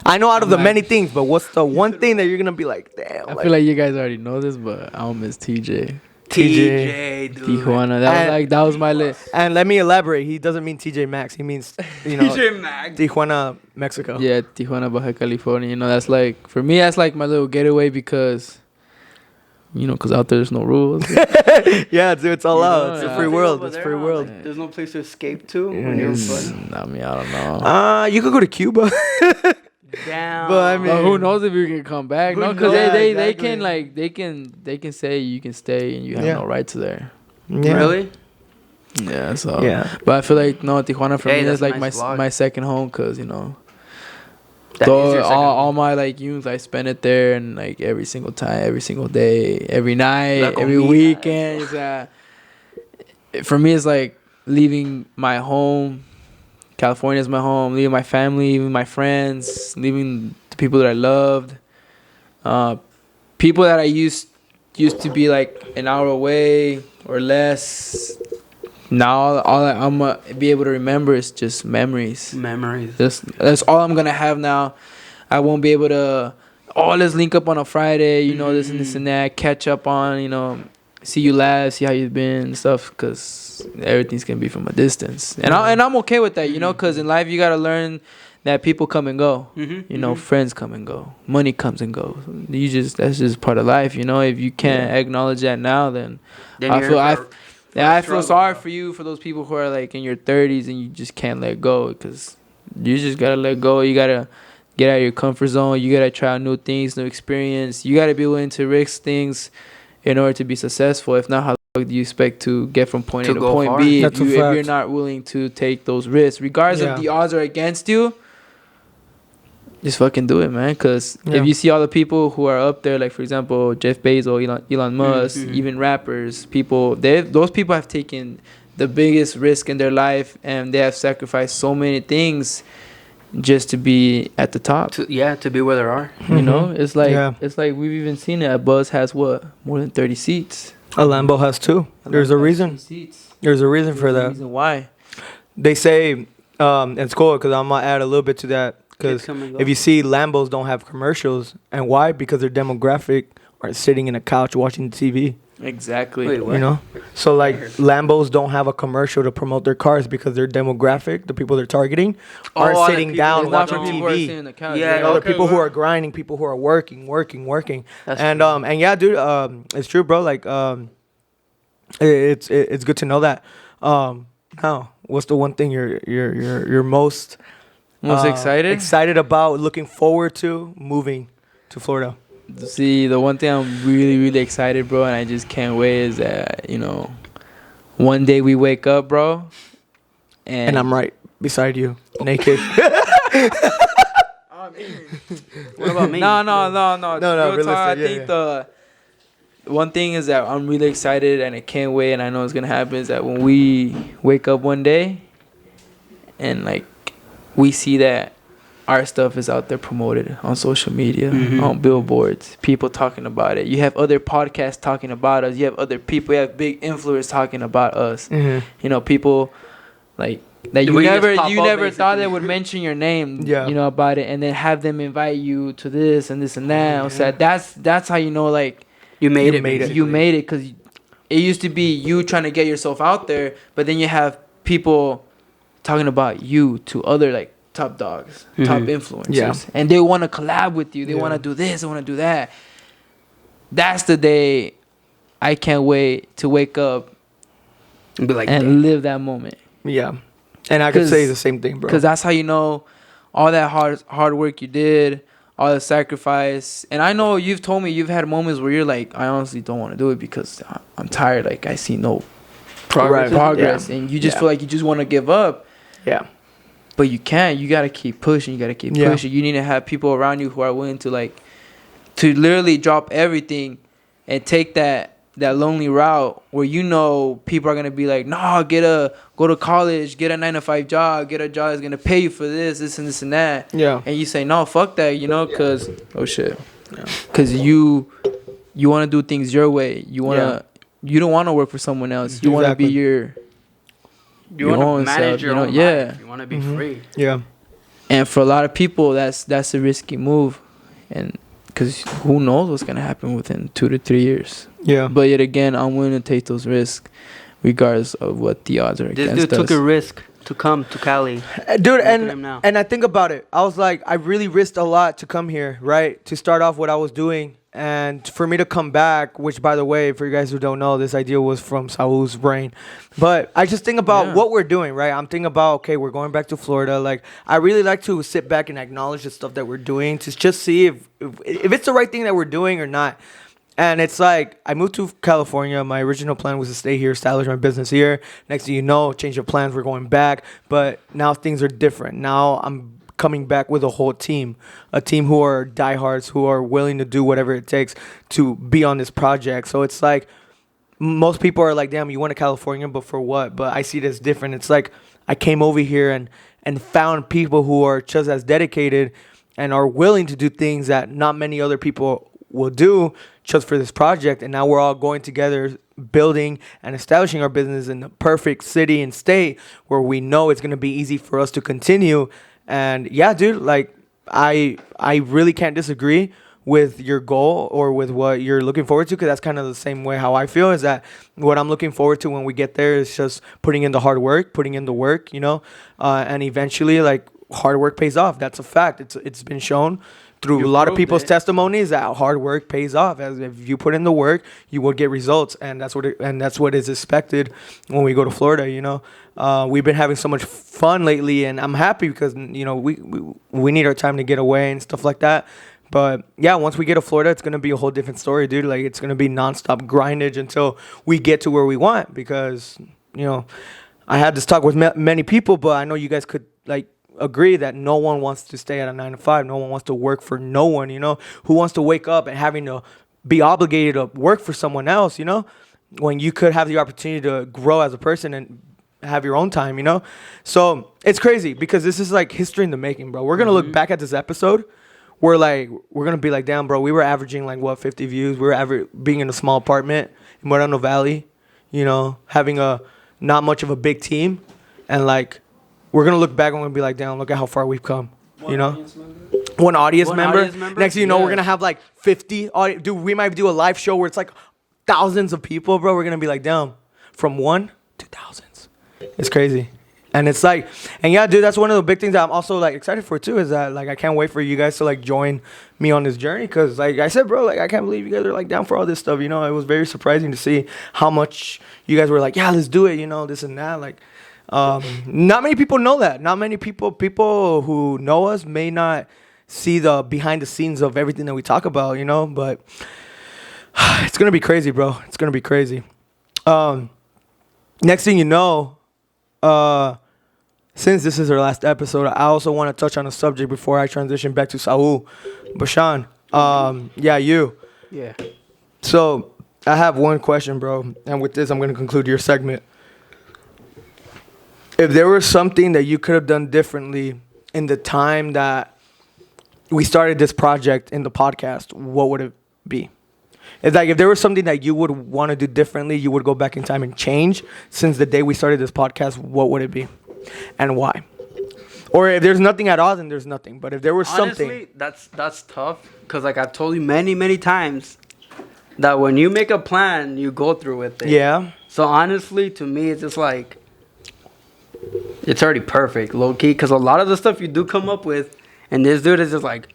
Speaker 1: I know out of the many things, but what's the one thing that you're gonna be like, damn?
Speaker 2: I feel like you guys already know this, but I don't miss TJ.
Speaker 1: TJ,
Speaker 3: dude.
Speaker 2: Tijuana. That was my list.
Speaker 1: And let me elaborate. He doesn't mean TJ Maxx. He means, you know,
Speaker 3: TJ Maxx.
Speaker 1: Tijuana, Mexico.
Speaker 2: Yeah, Tijuana, Baja California. You know, that's like, for me, that's like my little getaway because, you know, because out there's no rules.
Speaker 1: Yeah, dude, it's all out. It's a free world.
Speaker 3: Over
Speaker 1: It's a
Speaker 3: there,
Speaker 1: free world.
Speaker 3: like, there's no place to escape to when you're
Speaker 2: I mean, I don't know.
Speaker 1: You could go to Cuba.
Speaker 3: down.
Speaker 1: But I mean,
Speaker 2: But who knows if you can come back?
Speaker 3: Who
Speaker 2: No, because
Speaker 1: knows?
Speaker 2: they
Speaker 1: Exactly.
Speaker 2: can like they can say you can stay and you have no rights there.
Speaker 1: yeah.
Speaker 3: Really?
Speaker 2: Yeah, so
Speaker 1: Yeah.
Speaker 2: But I feel like no, Tijuana for
Speaker 3: Hey,
Speaker 2: me
Speaker 3: that's
Speaker 2: is like
Speaker 3: a nice vlog.
Speaker 2: my second home because you know.
Speaker 3: That
Speaker 2: So
Speaker 3: is your second
Speaker 2: all my like youth, I spend it there, and like every single time, every single day, every night,
Speaker 3: La
Speaker 2: every
Speaker 3: comida,
Speaker 2: weekend. For me, it's like leaving my home. California is my home. Leaving my family, leaving my friends, leaving the people that I loved. People that I used to be like an hour away or less. Now all I'm gonna be able to remember is just memories.
Speaker 3: Memories.
Speaker 2: That's all I'm gonna have now. I won't be able to. Oh, let's link up on a Friday. You know, this and that. Catch up on. You know, see you laugh, see how you've been and stuff. Cause everything's gonna be from a distance, and I'm okay with that. You know, cause in life you gotta learn that people come and go. You know, friends come and go. Money comes and goes. That's just part of life. You know, if you can't acknowledge that now, then I feel sorry for you, for those people who are like in your 30s and you just can't let go, because you just gotta let go. You gotta get out of your comfort zone. You gotta try new things, new experience. You gotta be willing to risk things in order to be successful. If not, how the fuck do you expect to get from point A to point
Speaker 3: far?
Speaker 2: B if
Speaker 1: That's a
Speaker 2: you're
Speaker 1: fact.
Speaker 2: not willing to take those risks, regardless
Speaker 1: Yeah.
Speaker 2: if the odds are against you? Just fucking do it, man. Because
Speaker 1: Yeah.
Speaker 2: if you see all the people who are up there, like for example Jeff Bezos, Elon Musk, even rappers, those people have taken the biggest risk in their life, and they have sacrificed so many things just to be at the top.
Speaker 3: To be where they are.
Speaker 2: You know, it's like
Speaker 1: Yeah.
Speaker 2: we've even seen it. Buzz has what, more than 30 seats.
Speaker 1: A Lambo has two. There's a reason.
Speaker 2: Seats.
Speaker 1: There's a reason for
Speaker 2: There's a
Speaker 1: that.
Speaker 2: reason why.
Speaker 1: They say, it's cool because I'm gonna add a little bit to that. Because
Speaker 3: Come and go.
Speaker 1: if you see, Lambos don't have commercials, and why? Because their demographic are sitting in a couch watching TV.
Speaker 2: Exactly.
Speaker 3: Wait, what?
Speaker 1: You know, so like Lambos don't have a commercial to promote their cars because their demographic, the people they're targeting, are
Speaker 3: all the
Speaker 1: sitting
Speaker 3: people-
Speaker 1: down
Speaker 3: it's
Speaker 2: Not
Speaker 1: watching
Speaker 2: for people who are
Speaker 1: TV.
Speaker 2: sitting on the couch.
Speaker 3: Yeah,
Speaker 1: You know, the
Speaker 3: okay,
Speaker 1: people who
Speaker 3: well.
Speaker 1: are grinding, people who are working.
Speaker 3: That's
Speaker 1: And
Speaker 3: true.
Speaker 1: and yeah, dude, it's true, bro. Like it's good to know that. Now, what's the one thing you're most
Speaker 2: excited?
Speaker 1: excited about, looking forward to moving to Florida?
Speaker 2: See, the one thing I'm really, really excited, bro, and I just can't wait is that, you know, one day we wake up, bro,
Speaker 1: And I'm right beside you, naked.
Speaker 3: What about me?
Speaker 2: No.
Speaker 1: No,
Speaker 2: Real
Speaker 1: realistic,
Speaker 2: talk, I
Speaker 1: yeah,
Speaker 2: think
Speaker 1: yeah.
Speaker 2: the one thing is that I'm really excited and I can't wait, and I know it's gonna happen, is that when we wake up one day and like we see that our stuff is out there promoted on social media, on billboards, people talking about it. You have other podcasts talking about us. You have other people. You have big influencers talking about us.
Speaker 1: Mhm.
Speaker 2: You know, people like that you
Speaker 3: Where you just
Speaker 2: never
Speaker 3: pop
Speaker 2: you
Speaker 3: up,
Speaker 2: never thought they
Speaker 3: basically.
Speaker 2: would mention your name,
Speaker 1: Yeah.
Speaker 2: you know, about it, and then have them invite you to this and this and that. So that's how you know, like,
Speaker 3: You made
Speaker 1: You
Speaker 3: it.
Speaker 1: made it.
Speaker 3: basically.
Speaker 2: you made it, because it used to be you trying to get yourself out there, but then you have people talking about you to other like top dogs, top influencers,
Speaker 1: Yeah.
Speaker 2: and they want to collab with you. They
Speaker 1: Yeah.
Speaker 2: want to do this. They want to do that. That's the day I can't wait to wake up
Speaker 3: And be like,
Speaker 2: and
Speaker 3: damn.
Speaker 2: live that moment.
Speaker 1: Yeah. And I could
Speaker 2: 'Cause-
Speaker 1: say the same thing, bro.
Speaker 2: Because that's how you know all that hard work you did, all the sacrifice. And I know you've told me you've had moments where you're like, I honestly don't want to do it because I'm tired. Like, I see no
Speaker 1: Right.
Speaker 2: progress.
Speaker 1: Yeah.
Speaker 2: And you just
Speaker 1: Yeah.
Speaker 2: feel like you just want to give up.
Speaker 1: Yeah.
Speaker 2: But you can't. You got to keep pushing. You got to keep
Speaker 1: Yeah.
Speaker 2: pushing. You need to have people around you who are willing to, like, to literally drop everything and take that lonely route where you know people are gonna be like, nah, go to college, get a 9-to-5 job, get a job that's gonna pay you for this and this and that.
Speaker 1: Yeah.
Speaker 2: And you say, no, fuck that, you know, cause oh shit, cause you want to do things your way. You don't want to work for someone else. You want to be
Speaker 1: Exactly.
Speaker 2: your
Speaker 3: You want to
Speaker 2: own
Speaker 3: manage
Speaker 2: self,
Speaker 3: your
Speaker 2: you know?
Speaker 3: own
Speaker 2: Yeah.
Speaker 3: life. You want to be free.
Speaker 1: Yeah.
Speaker 2: And for a lot of people, that's a risky move, and because who knows what's gonna happen within 2 to 3 years.
Speaker 1: Yeah.
Speaker 2: But yet again, I'm willing to take those risks, regardless of what the odds are
Speaker 3: This
Speaker 2: against
Speaker 3: dude
Speaker 2: us.
Speaker 3: took a risk to come to Cali.
Speaker 1: Dude,
Speaker 3: at him now.
Speaker 1: and I think about it. I was like, I really risked a lot to come here, right? To start off what I was doing. And for me to come back, which, by the way, for you guys who don't know, this idea was from Saul's brain. But I just think about what we're doing, right? I'm thinking about, okay, we're going back to Florida. Like, I really like to sit back and acknowledge the stuff that we're doing to just see if it's the right thing that we're doing or not. And it's like, I moved to California. My original plan was to stay here, establish my business here. Next thing you know, change of plans, we're going back. But now things are different. Now I'm coming back with a whole team, a team who are diehards, who are willing to do whatever it takes to be on this project. So it's like, most people are like, damn, you went to California, but for what? But I see this different. It's like, I came over here and found people who are just as dedicated and are willing to do things that not many other people will do just for this project. And now we're all going together, building and establishing our business in the perfect city and state where we know it's going to be easy for us to continue. And yeah, dude, like, I really can't disagree with your goal or with what you're looking forward to, because that's kind of the same way how I feel, is that what I'm looking forward to when we get there is just putting in the hard work, putting in the work, you know, and eventually, like, hard work pays off. That's a fact. It's been shown through a lot of people's testimonies that hard work pays off. As if you put in the work, you will get results, and that's what is expected when we go to Florida. You know, we've been having so much fun lately, and I'm happy because, you know, we need our time to get away and stuff like that. But yeah, once we get to Florida, it's gonna be a whole different story, dude. Like, it's gonna be nonstop grindage until we get to where we want. Because, you know, I had this talk with many people, but I know you guys could, like, agree that no one wants to stay at a 9 to 5. No one wants to work for no one, you know. Who wants to wake up and having to be obligated to work for someone else, you know, when you could have the opportunity to grow as a person and have your own time, you know? So it's crazy because this is like history in the making, bro. We're going to look back at this episode. We're going to be like, damn, bro, we were averaging like, what, 50 views. We were being in a small apartment in Moreno Valley, you know, having not much of a big team. And like, we're going to look back and we're going to be like, damn, look at how far we've come, you know? One audience member. Next thing you know, we're going to have like 50. Dude, we might do a live show where it's like thousands of people, bro. We're going to be like, damn, from 1 to thousands. It's crazy. And it's like, and yeah, dude, that's one of the big things that I'm also like excited for too, is that like I can't wait for you guys to like join me on this journey, because like I said, bro, like I can't believe you guys are like down for all this stuff, you know. It was very surprising to see how much you guys were like, yeah, let's do it, you know, this and that. Like, not many people know that. Not many people who know us may not see the behind the scenes of everything that we talk about, you know. But it's gonna be crazy, bro. It's gonna be crazy. Next thing you know, since this is our last episode, I also want to touch on a subject before I transition back to Saul. Bashan, you.
Speaker 2: Yeah.
Speaker 1: So I have one question, bro, and with this, I'm gonna conclude your segment. If there was something that you could have done differently in the time that we started this project in the podcast, what would it be? It's like, if there was something that you would want to do differently, you would go back in time and change since the day we started this podcast, what would it be? and why? Or if there's nothing at all, then there's nothing. But if there was something,
Speaker 3: Honestly, that's tough. Cause like I've told you many times that when you make a plan, you go through with it.
Speaker 1: yeah,
Speaker 3: So honestly, to me, it's just like it's already perfect, low key. Cause a lot of the stuff you do come up with, and this dude is just like,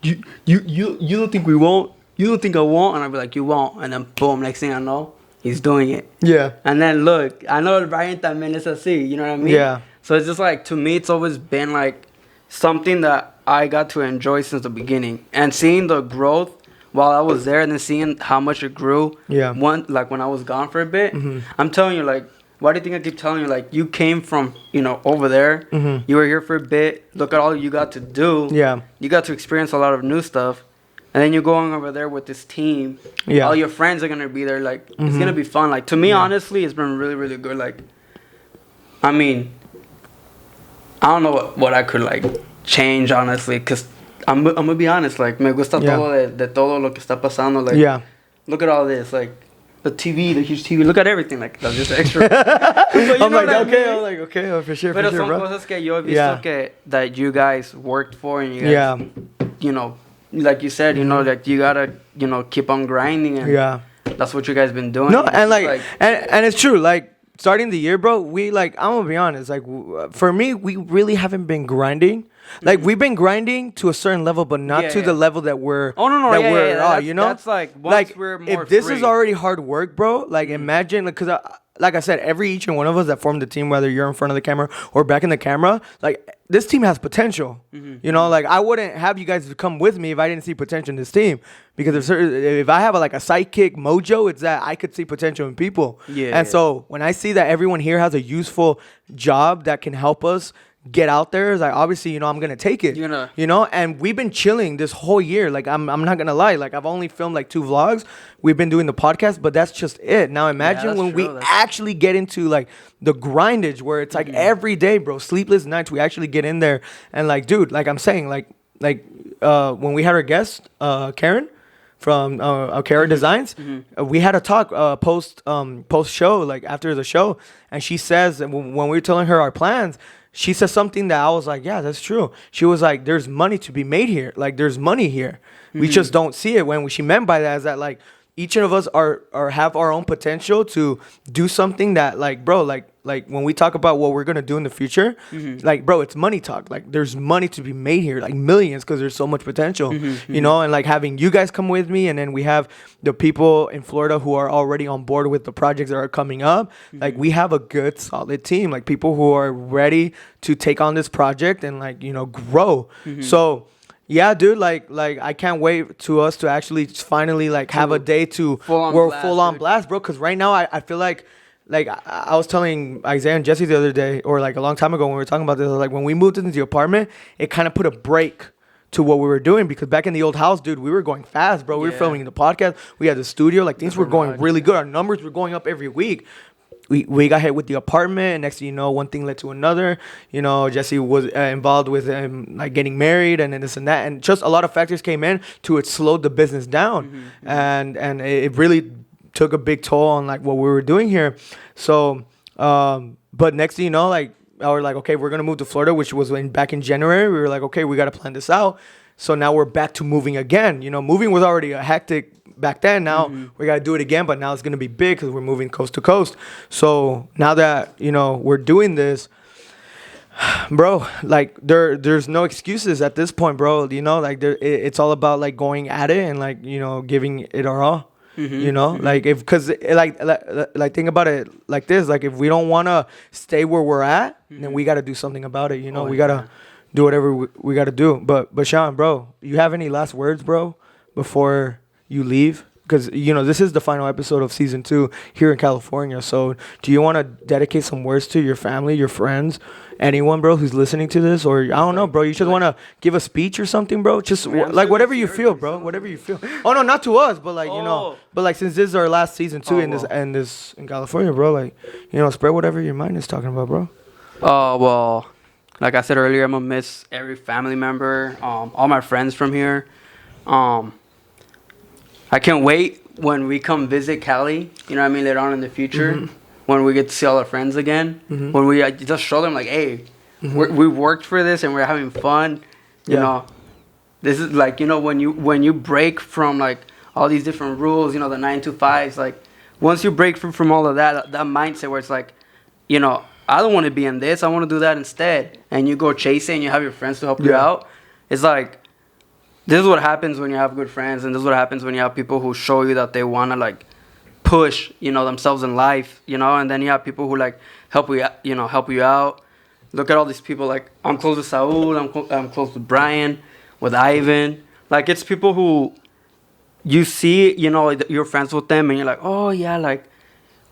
Speaker 3: you don't think we won't? You don't think I won't? And I'll be like, you won't. And then boom, next thing I know, he's doing it.
Speaker 1: yeah,
Speaker 3: And then look, I know Brian también es así. You know what I mean?
Speaker 1: Yeah.
Speaker 3: So it's just like, to me, it's always been like something that I got to enjoy since the beginning. And seeing the growth while I was there and then seeing how much it grew.
Speaker 1: Yeah.
Speaker 3: Like when I was gone for a bit. I'm telling you, like, why do you think I keep telling you? Like, you came from, over there. You were here for a bit. Look at all you got to do.
Speaker 1: Yeah.
Speaker 3: You got to experience a lot of new stuff. And then you're going over there with this team.
Speaker 1: Yeah.
Speaker 3: All your friends are going to be there. Like, it's going to be fun. Like, to me, honestly, it's been really, really good. Like, I mean, I don't know what I could, like, change, honestly. Because I'm going to be honest. Like, me gusta todo de todo lo que está pasando. Like, look at all this. Like, the TV, the huge TV. Look at everything. Like, that's just extra.
Speaker 1: I'm like, okay, oh, for sure,
Speaker 3: Pero
Speaker 1: for sure,
Speaker 3: son
Speaker 1: bro.
Speaker 3: cosas que yo he visto that you guys worked for and you guys, like you said, like you gotta, keep on grinding and that's what you guys been doing.
Speaker 1: No, and like and it's true. Like starting the year, bro, we like I'm gonna be honest. Like for me, we really haven't been grinding. Like we've been grinding to a certain level, but not to the level that we're.
Speaker 3: Oh no,
Speaker 1: that we're at,
Speaker 3: That's like once we're more
Speaker 1: if this
Speaker 3: free.
Speaker 1: is already hard work, bro. Like imagine, because like I said, each and one of us that formed the team, whether you're in front of the camera or back in the camera, like this team has potential. Like I wouldn't have you guys come with me if I didn't see potential in this team. Because if I have a sidekick mojo, it's that I could see potential in people. And so when I see that everyone here has a useful job that can help us get out there, is like obviously I'm gonna take it. And we've been chilling this whole year. Like I'm not gonna lie, like I've only filmed like 2 vlogs. We've been doing the podcast, but that's just it. Now imagine when we actually get into like the grindage where it's like every day, bro, sleepless nights. We actually get in there and like, dude, like I'm saying, like when we had our guest Karen from Kara Designs, we had a talk post show, like after the show, and she says when we were telling her our plans, she says something that I was like, yeah, that's true. She was like, there's money to be made here. Like, there's money here. We just don't see it. What she meant by that is that, like, each of us are have our own potential to do something that, like, bro, like when we talk about what we're going to do in the future, like, bro, it's money talk. Like, there's money to be made here, like millions, because there's so much potential, and like having you guys come with me, and then we have the people in Florida who are already on board with the projects that are coming up. Like, we have a good, solid team, like people who are ready to take on this project and like, grow. So, yeah, dude, like I can't wait to us to actually finally like have a day to we're full on blast, bro. Because right now I feel like I was telling Isaiah and Jesse the other day, or like a long time ago when we were talking about this, like when we moved into the apartment, it kind of put a break to what we were doing, because back in the old house, dude, we were going fast, bro. We were filming the podcast, we had the studio, like things were going really good. Our numbers were going up every week. We got hit with the apartment, and next thing you know, one thing led to another. Jesse was involved with like getting married, and then this and that, and just a lot of factors came in to it slowed the business down, and it really took a big toll on like what we were doing here. So, but next thing you know, like I was like, okay, we're gonna move to Florida, which was back in January. We were like, okay, we gotta plan this out. So now we're back to moving again. Moving was already a hectic back then. Now we got to do it again, but now it's going to be big because we're moving coast to coast. So now that, we're doing this, bro, like there's no excuses at this point, bro. Like it's all about like going at it and like, giving it our all. Like because like think about it like this, like if we don't want to stay where we're at, then we got to do something about it. We got to do whatever we got to do. But Sean, bro, you have any last words, bro, before you leave? Because this is the final episode of season 2 here in California. So do you want to dedicate some words to your family, your friends, anyone, bro, who's listening to this? Or I don't know, bro, you just want to give a speech or something, bro? Just like whatever you feel, bro, whatever you feel. Oh no, not to us, but like but like since this is our last season 2 in California, bro, like spread whatever your mind is talking about, bro.
Speaker 3: Well, like I said earlier, I'm gonna miss every family member, all my friends from here. I can't wait when we come visit Cali, later on in the future. when we get to see all our friends again. When we just show them like, hey, we worked for this and we're having fun. You know, this is like, you know, when you break from like all these different rules, you know, the 9 to 5s, like once you break from all of that mindset where it's like, you know, I don't want to be in this, I want to do that instead, and you go chase it and you have your friends to help you out. It's like, this is what happens when you have good friends, and this is what happens when you have people who show you that they want to like push, you know, themselves in life, you know, and then you have people who like help you out. Look at all these people, like I'm close with Saul, I'm close with Brian, with Ivan. Like it's people who you see, you know, you're friends with them and you're like, oh yeah, like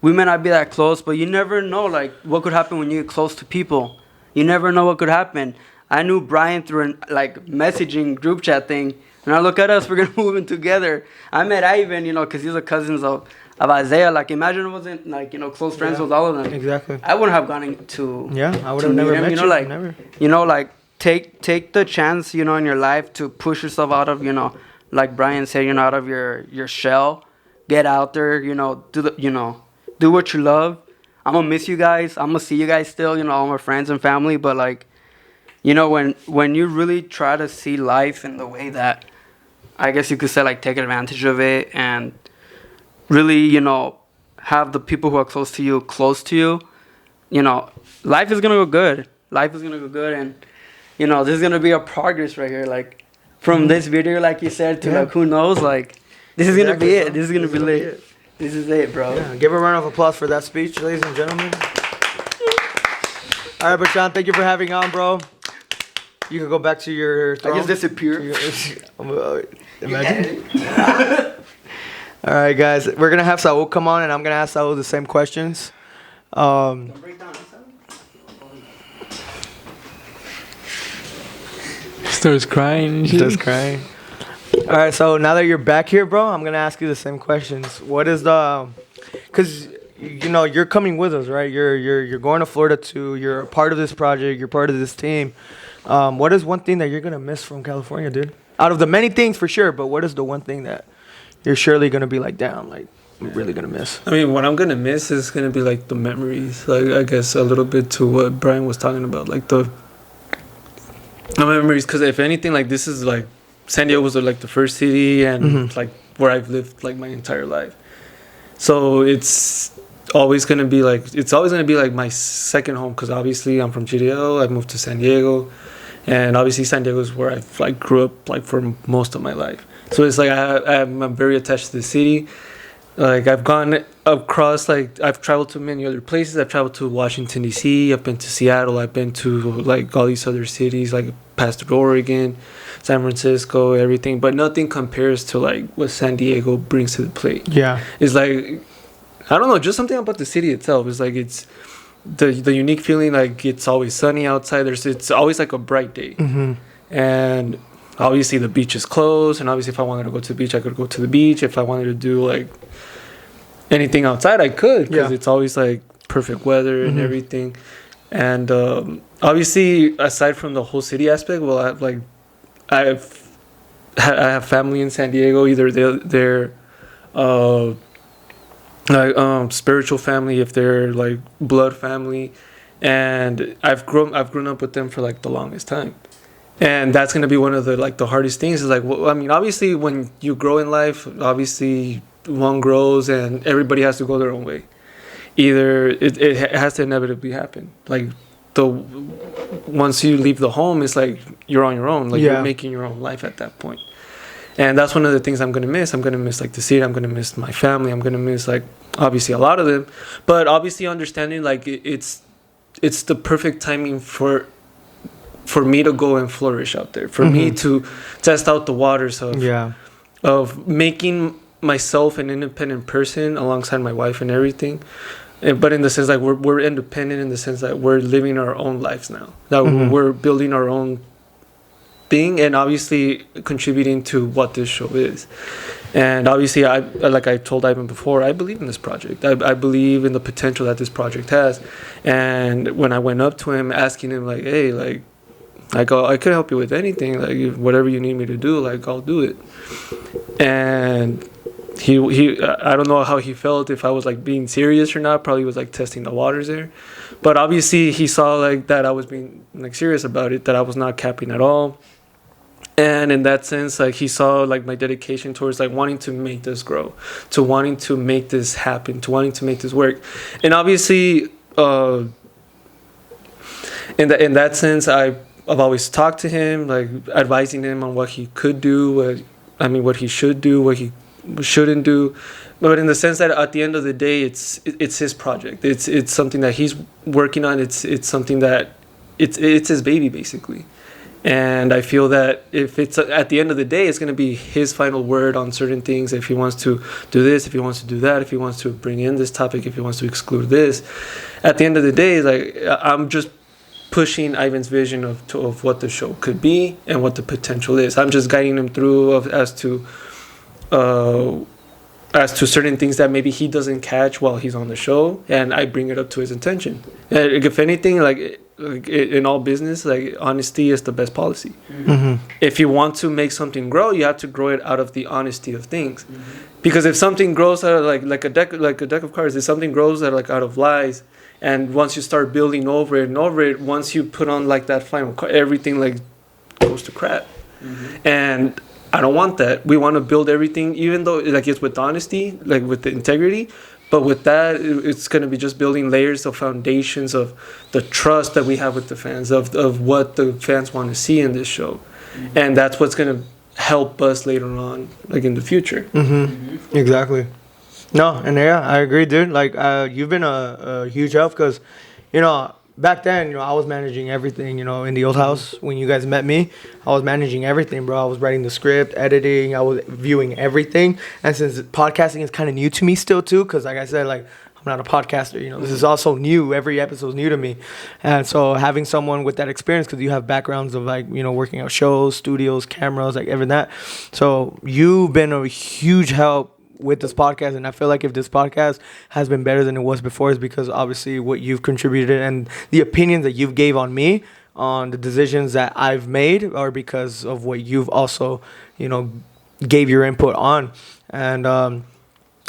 Speaker 3: we may not be that close, but you never know like what could happen when you get close to people. You never know what could happen. I knew Brian through an like messaging group chat thing, and I look at us, we're gonna move in together. I met Ivan, you know, because he's a cousins of Isaiah. Like imagine it wasn't like, you know, close friends with all of them.
Speaker 1: Exactly.
Speaker 3: I wouldn't have gone into
Speaker 1: I would have never met
Speaker 3: you. Know, like
Speaker 1: never.
Speaker 3: You know, like take the chance, you know, in your life to push yourself out of, you know, like Brian said, you know, out of your shell. Get out there, you know, do what you love. I'm gonna miss you guys. I'm gonna see you guys still, you know, all my friends and family. But like, you know, when you really try to see life in the way that I guess you could say, like, take advantage of it and really, you know, have the people who are close to you, you know, life is gonna go good. Life is gonna go good, and you know, this is gonna be a progress right here. Like from this video, like you said, to like who knows, like this is gonna be it. This is gonna be lit. This is it, bro.
Speaker 1: Yeah, give a round of applause for that speech, ladies and gentlemen. All right, Bashan, thank you for having on, bro. You can go back to your throne.
Speaker 3: I just disappear.
Speaker 1: Imagine. All right, guys. We're going to have Saul come on, and I'm going to ask Saul the same questions.
Speaker 2: Starts crying.
Speaker 1: Starts crying. All right, so now that you're back here, bro, I'm going to ask you the same questions. What is the... Because, you know, you're coming with us, right? You're going to Florida too. You're a part of this project. You're part of this team. What is one thing that you're going to miss from California, dude? Out of the many things, for sure, but what is the one thing that you're surely going to be like, damn, like, I'm really going to miss?
Speaker 4: I mean, what I'm going to miss is going to be, like, the memories. Like, I guess a little bit to what Brian was talking about. Like, the memories. Because if anything, like, this is, like, San Diego was, like, the first city and, like, where I've lived, like, my entire life. So it's always going to be, like, my second home. Because, obviously, I'm from GDL. I moved to San Diego. And obviously San Diego is where I like grew up like for most of my life. So it's like I'm very attached to the city. Like I've gone across, like I've traveled to many other places. I've traveled to Washington D.C. I've been to Seattle. I've been to like all these other cities, like past Oregon, San Francisco, everything. But nothing compares to like what San Diego brings to the plate.
Speaker 1: Yeah,
Speaker 4: it's like I don't know, just something about the city itself. It's like it's. The unique feeling, like it's always sunny outside. It's always like a bright day, and obviously the beach is closed. And obviously, if I wanted to go to the beach, I could go to the beach. If I wanted to do like anything outside, I could because it's always like perfect weather and everything. And obviously, aside from the whole city aspect, well, I have family in San Diego. Either they're like spiritual family, if they're like blood family, and I've grown up with them for like the longest time, and that's gonna be one of the like the hardest things is like, well, I mean, obviously when you grow in life, obviously one grows and everybody has to go their own way. Either it has to inevitably happen. Like once you leave the home, it's like you're on your own. Like you're making your own life at that point. And that's one of the things I'm going to miss. I'm going to miss, like, the city. I'm going to miss my family. I'm going to miss, like, obviously a lot of them. But obviously understanding, like, it's the perfect timing for me to go and flourish out there. For me to test out the waters of making myself an independent person alongside my wife and everything. But in the sense, like, we're independent in the sense that we're living our own lives now. That we're building our own thing and obviously contributing to what this show is. And obviously like I told Ivan before, I believe in this project. I believe in the potential that this project has. And when I went up to him asking him like, hey, like I could help you with anything, like whatever you need me to do, like I'll do it. And I don't know how he felt, if I was like being serious or not. Probably was like testing the waters there, but obviously he saw like that I was being like serious about it, that I was not capping at all. And in that sense, like he saw like my dedication towards like wanting to make this grow, to wanting to make this happen, to wanting to make this work. And obviously in that sense, I've always talked to him, like advising him on what he could do, what he should do, what he shouldn't do. But in the sense that at the end of the day, it's his project. It's something that he's working on. It's something that it's his baby basically. And I feel that if it's at the end of the day, it's going to be his final word on certain things. If he wants to do this, if he wants to do that, if he wants to bring in this topic, if he wants to exclude this, at the end of the day, like I'm just pushing Ivan's vision of what the show could be and what the potential is. I'm just guiding him through as to certain things that maybe he doesn't catch while he's on the show, and I bring it up to his attention. And if anything, like in all business, like honesty is the best policy.
Speaker 1: Mm-hmm.
Speaker 4: If you want to make something grow, you have to grow it out of the honesty of things. Because if something grows out of like a deck of cards, if something grows out of lies, and once you start building over it and over it, once you put on like that final card, everything like goes to crap. And I don't want that. We want to build everything, even though like it's with honesty, like with the integrity. But with that, it's going to be just building layers of foundations of the trust that we have with the fans, of what the fans want to see in this show. And that's what's going to help us later on, like in the future.
Speaker 1: Exactly. No, and yeah, I agree, dude. Like, you've been a huge help because, back then, I was managing everything, in the old house. When you guys met me, I was managing everything, bro. I was writing the script, editing, I was viewing everything. And since podcasting is kind of new to me still, too, because like I said, like, I'm not a podcaster, this is also new. Every episode is new to me. And so having someone with that experience, because you have backgrounds of like, working out shows, studios, cameras, like everything that. So you've been a huge help with this podcast, and I feel like if this podcast has been better than it was before, is because obviously what you've contributed and the opinions that you've gave on me, on the decisions that I've made, are because of what you've also, gave your input on. And now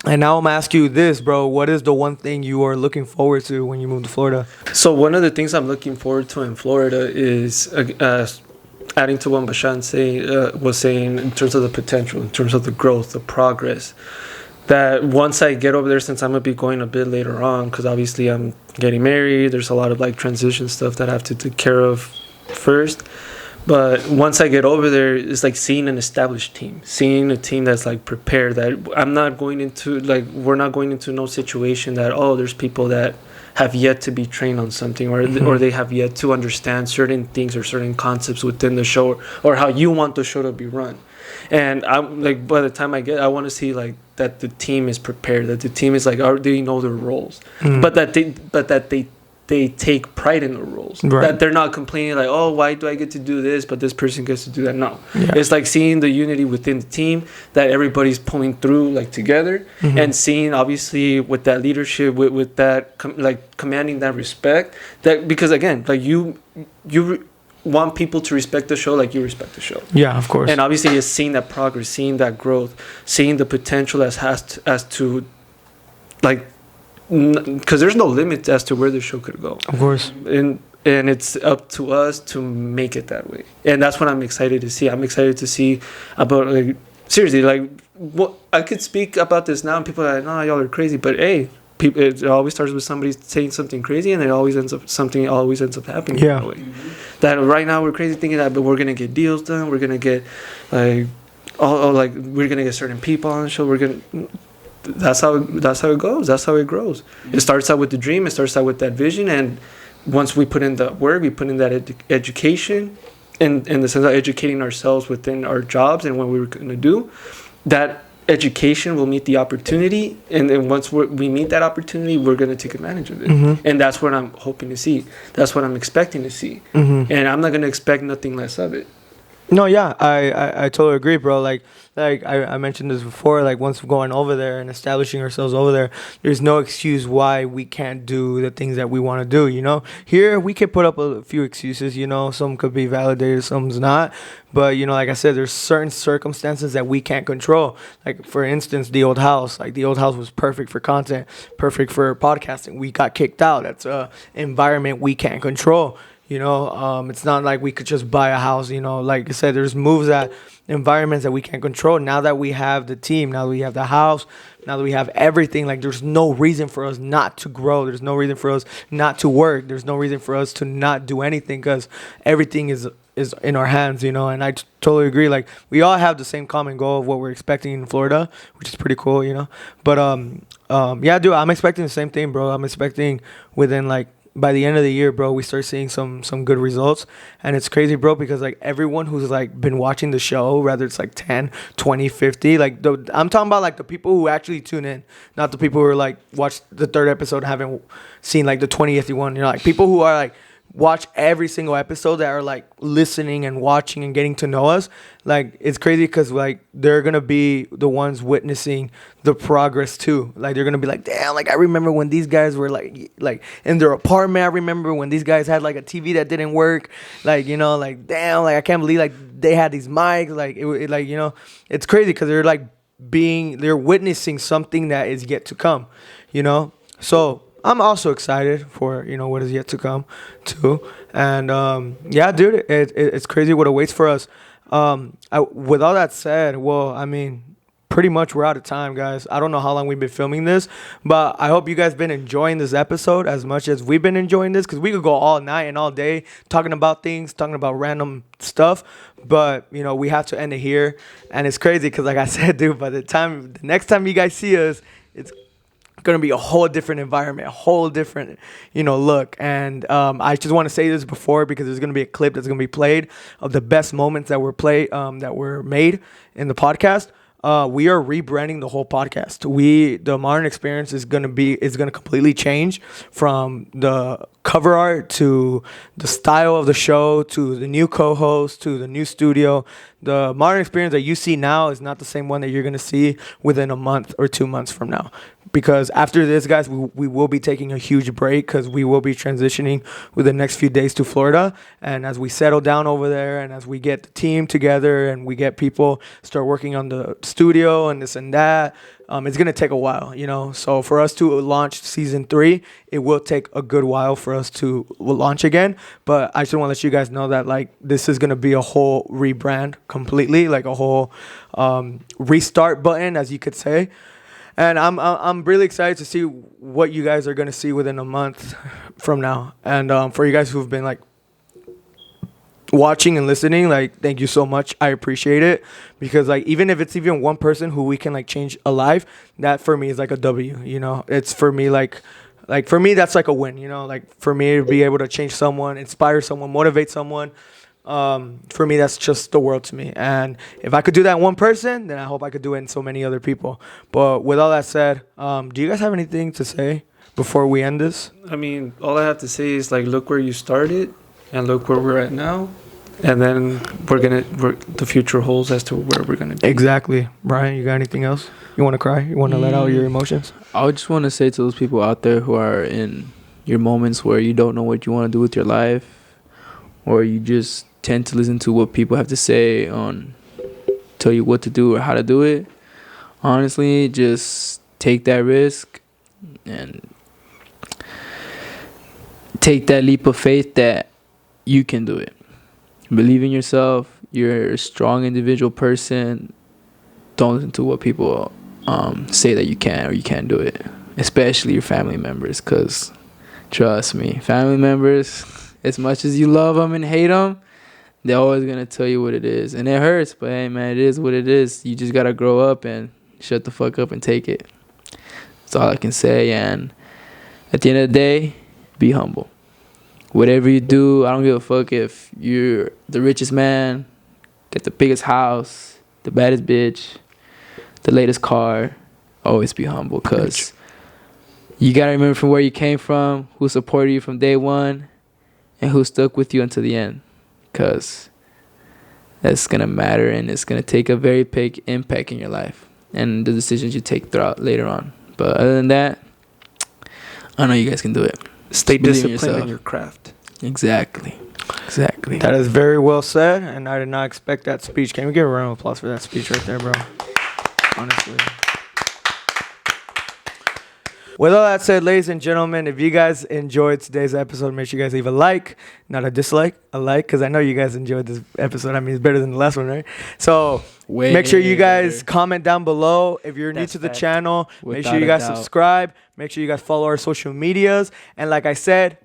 Speaker 1: I'm gonna ask you this, bro. What is the one thing you are looking forward to when you move to Florida?
Speaker 4: So one of the things I'm looking forward to in Florida is adding to what Bashan was saying in terms of the potential, in terms of the growth, the progress. That once I get over there, since I'm going to be going a bit later on, because obviously I'm getting married, there's a lot of like transition stuff that I have to take care of first. But once I get over there, it's like seeing an established team, seeing a team that's like prepared, that I'm not going into, like, we're not going into no situation that, there's people that have yet to be trained on something, or they have yet to understand certain things or certain concepts within the show, or how you want the show to be run. And I'm like, by the time I want to see like that the team is prepared, that the team is like, they know their roles, but that they take pride in their roles. Right. That they're not complaining like, why do I get to do this, but this person gets to do that? No. Yeah. It's like seeing the unity within the team, that everybody's pulling through like together, and seeing obviously with that leadership, with that commanding that respect, that because again, like you want people to respect the show like you respect the show. Yeah, of course. And obviously it's seeing that progress, seeing that growth, seeing the potential as to like, because there's no limit as to where the show could go. Of course. And it's up to us to make it that way. And that's what I'm excited to see. I'm excited to see about, like, seriously, like, what I could speak about this now and people are like, no, y'all are crazy. But hey, it always starts with somebody saying something crazy, and it always ends up happening that way. That right now we're crazy thinking that, but we're gonna get deals done. We're gonna get like we're gonna get certain people on the show. That's how it goes. That's how it grows. It starts out with the dream. It starts out with that vision, and once we put in the work, we put in that education, in the sense of educating ourselves within our jobs and what we were gonna do. That education will meet the opportunity, and then once we meet that opportunity, we're going to take advantage of it. And that's what I'm hoping to see. That's what I'm expecting to see. And I'm not going to expect nothing less of it.
Speaker 1: No, yeah, I totally agree, bro. Like I mentioned this before. Like once we're going over there and establishing ourselves over there, there's no excuse why we can't do the things that we want to do. You know, here we can put up a few excuses. You know, some could be validated, some's not. But you know, like I said, there's certain circumstances that we can't control. Like for instance, the old house. Like the old house was perfect for content, perfect for podcasting. We got kicked out. That's a environment we can't control. You know, it's not like we could just buy a house. You know, like I said, there's moves that environments that we can't control. Now that we have the team, now that we have the house, now that we have everything, like there's no reason for us not to grow. There's no reason for us not to work. There's no reason for us to not do anything because everything is in our hands. You know, and I totally agree. Like we all have the same common goal of what we're expecting in Florida, which is pretty cool. You know, but yeah, dude, I'm expecting the same thing, bro. I'm expecting within like by the end of the year, bro, we start seeing some good results. And it's crazy, bro, because like everyone who's like been watching the show, whether it's like 10, 20, 50, like I'm talking about like the people who actually tune in, not the people who are like watch the third episode and haven't seen like the 20th one. You know, like people who are like watch every single episode that are like listening and watching and getting to know us. Like it's crazy because like they're gonna be the ones witnessing the progress too. Like they're gonna be like, damn, like I remember when these guys were like in their apartment. I remember when these guys had like a TV that didn't work. Like, you know, like damn, like I can't believe like they had these mics. Like it like, you know, it's crazy because they're like they're witnessing something that is yet to come, you know. So I'm also excited for, you know, what is yet to come too. And yeah, dude, it's crazy what awaits for us. With all that said, well, I mean, pretty much we're out of time, guys. I don't know how long we've been filming this, but I hope you guys been enjoying this episode as much as we've been enjoying this, because we could go all night and all day talking about things, talking about random stuff. But, you know, we have to end it here. And it's crazy because, like I said, dude, by the next time you guys see us, it's gonna be a whole different environment, a whole different, you know, look. And I just want to say this before, because there's gonna be a clip that's gonna be played of the best moments that were made in the podcast. We are rebranding the whole podcast. The Modern Experience is gonna completely change, from the cover art to the style of the show to the new co-host to the new studio. The Modern Experience that you see now is not the same one that you're gonna see within a month or 2 months from now. Because after this, guys, we will be taking a huge break, because we will be transitioning within the next few days to Florida. And as we settle down over there, and as we get the team together, and we get people start working on the studio and this and that, it's going to take a while, you know. So for us to launch season 3, it will take a good while for us to launch again. But I just want to let you guys know that, like, this is going to be a whole rebrand completely, like a whole restart button, as you could say. And I'm really excited to see what you guys are going to see within a month from now. And for you guys who've been like watching and listening, like, thank you so much. I appreciate it, because like even if it's even one person who we can like change a life, that for me is like a W, you know. It's for me like for me that's like a win, you know. Like for me to be able to change someone, inspire someone, motivate someone, for me that's just the world to me. And if I could do that in one person, then I hope I could do it in so many other people. But with all that said, do you guys have anything to say before we end this?
Speaker 4: I mean, all I have to say is, like, look where you started and look where we're at now, and then the future holds as to where we're gonna be.
Speaker 1: Exactly. Brian, you got anything else? You want to cry? You want to let out your emotions?
Speaker 2: I would just want to say to those people out there who are in your moments where you don't know what you want to do with your life, or you just tend to listen to what people have to say on tell you what to do or how to do it. Honestly, just take that risk and take that leap of faith that you can do it. Believe in yourself. You're a strong individual person. Don't listen to what people say that you can or you can't do it, especially your family members, because trust me, family members, as much as you love them and hate them, they're always going to tell you what it is. And it hurts, but hey, man, it is what it is. You just got to grow up and shut the fuck up and take it. That's all I can say. And at the end of the day, be humble. Whatever you do, I don't give a fuck if you're the richest man, get the biggest house, the baddest bitch, the latest car. Always be humble, because you got to remember from where you came from, who supported you from day one, and who stuck with you until the end. Because that's gonna matter, and it's gonna take a very big impact in your life and the decisions you take throughout later on. But other than that, I know you guys can do it.
Speaker 4: Stay
Speaker 2: Believe in
Speaker 4: disciplined
Speaker 2: yourself.
Speaker 4: in your craft.
Speaker 2: Exactly.
Speaker 1: That is very well said, and I did not expect that speech. Can we give a round of applause for that speech right there, bro? Honestly. With all that said, ladies and gentlemen, if you guys enjoyed today's episode, make sure you guys leave a like, not a dislike, a like, because I know you guys enjoyed this episode. I mean, it's better than the last one, right? So make sure you guys comment down below. If you're new to the channel, make sure you guys subscribe. Make sure you guys follow our social medias. And like I said,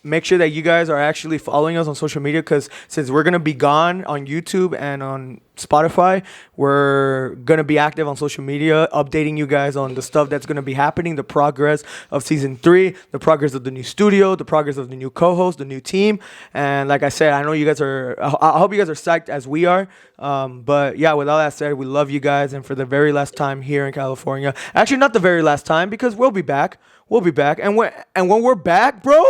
Speaker 1: make sure that you guys are actually following us on social media, because since we're going to be gone on YouTube and on Spotify, we're going to be active on social media, updating you guys on the stuff that's going to be happening, the progress of season 3, the progress of the new studio, the progress of the new co-host, the new team. And like I said, I know you guys are, I hope you guys are psyched as we are. But yeah, with all that said, we love you guys. And for the very last time here in California, actually not the very last time, because we'll be back. And when we're back, bro,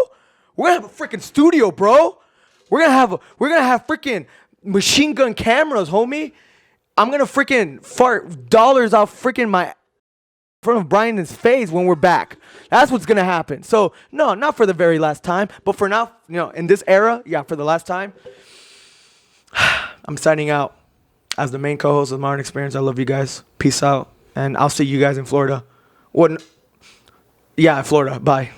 Speaker 1: we're gonna have a freaking studio, bro. We're gonna have freaking machine gun cameras, homie. I'm gonna freaking fart dollars off freaking my in front of Brian's face when we're back. That's what's gonna happen. So no, not for the very last time, but for now, in this era, yeah, for the last time. I'm signing out as the main co-host of Modern Experience. I love you guys. Peace out, and I'll see you guys in Florida. Yeah, Florida. Bye.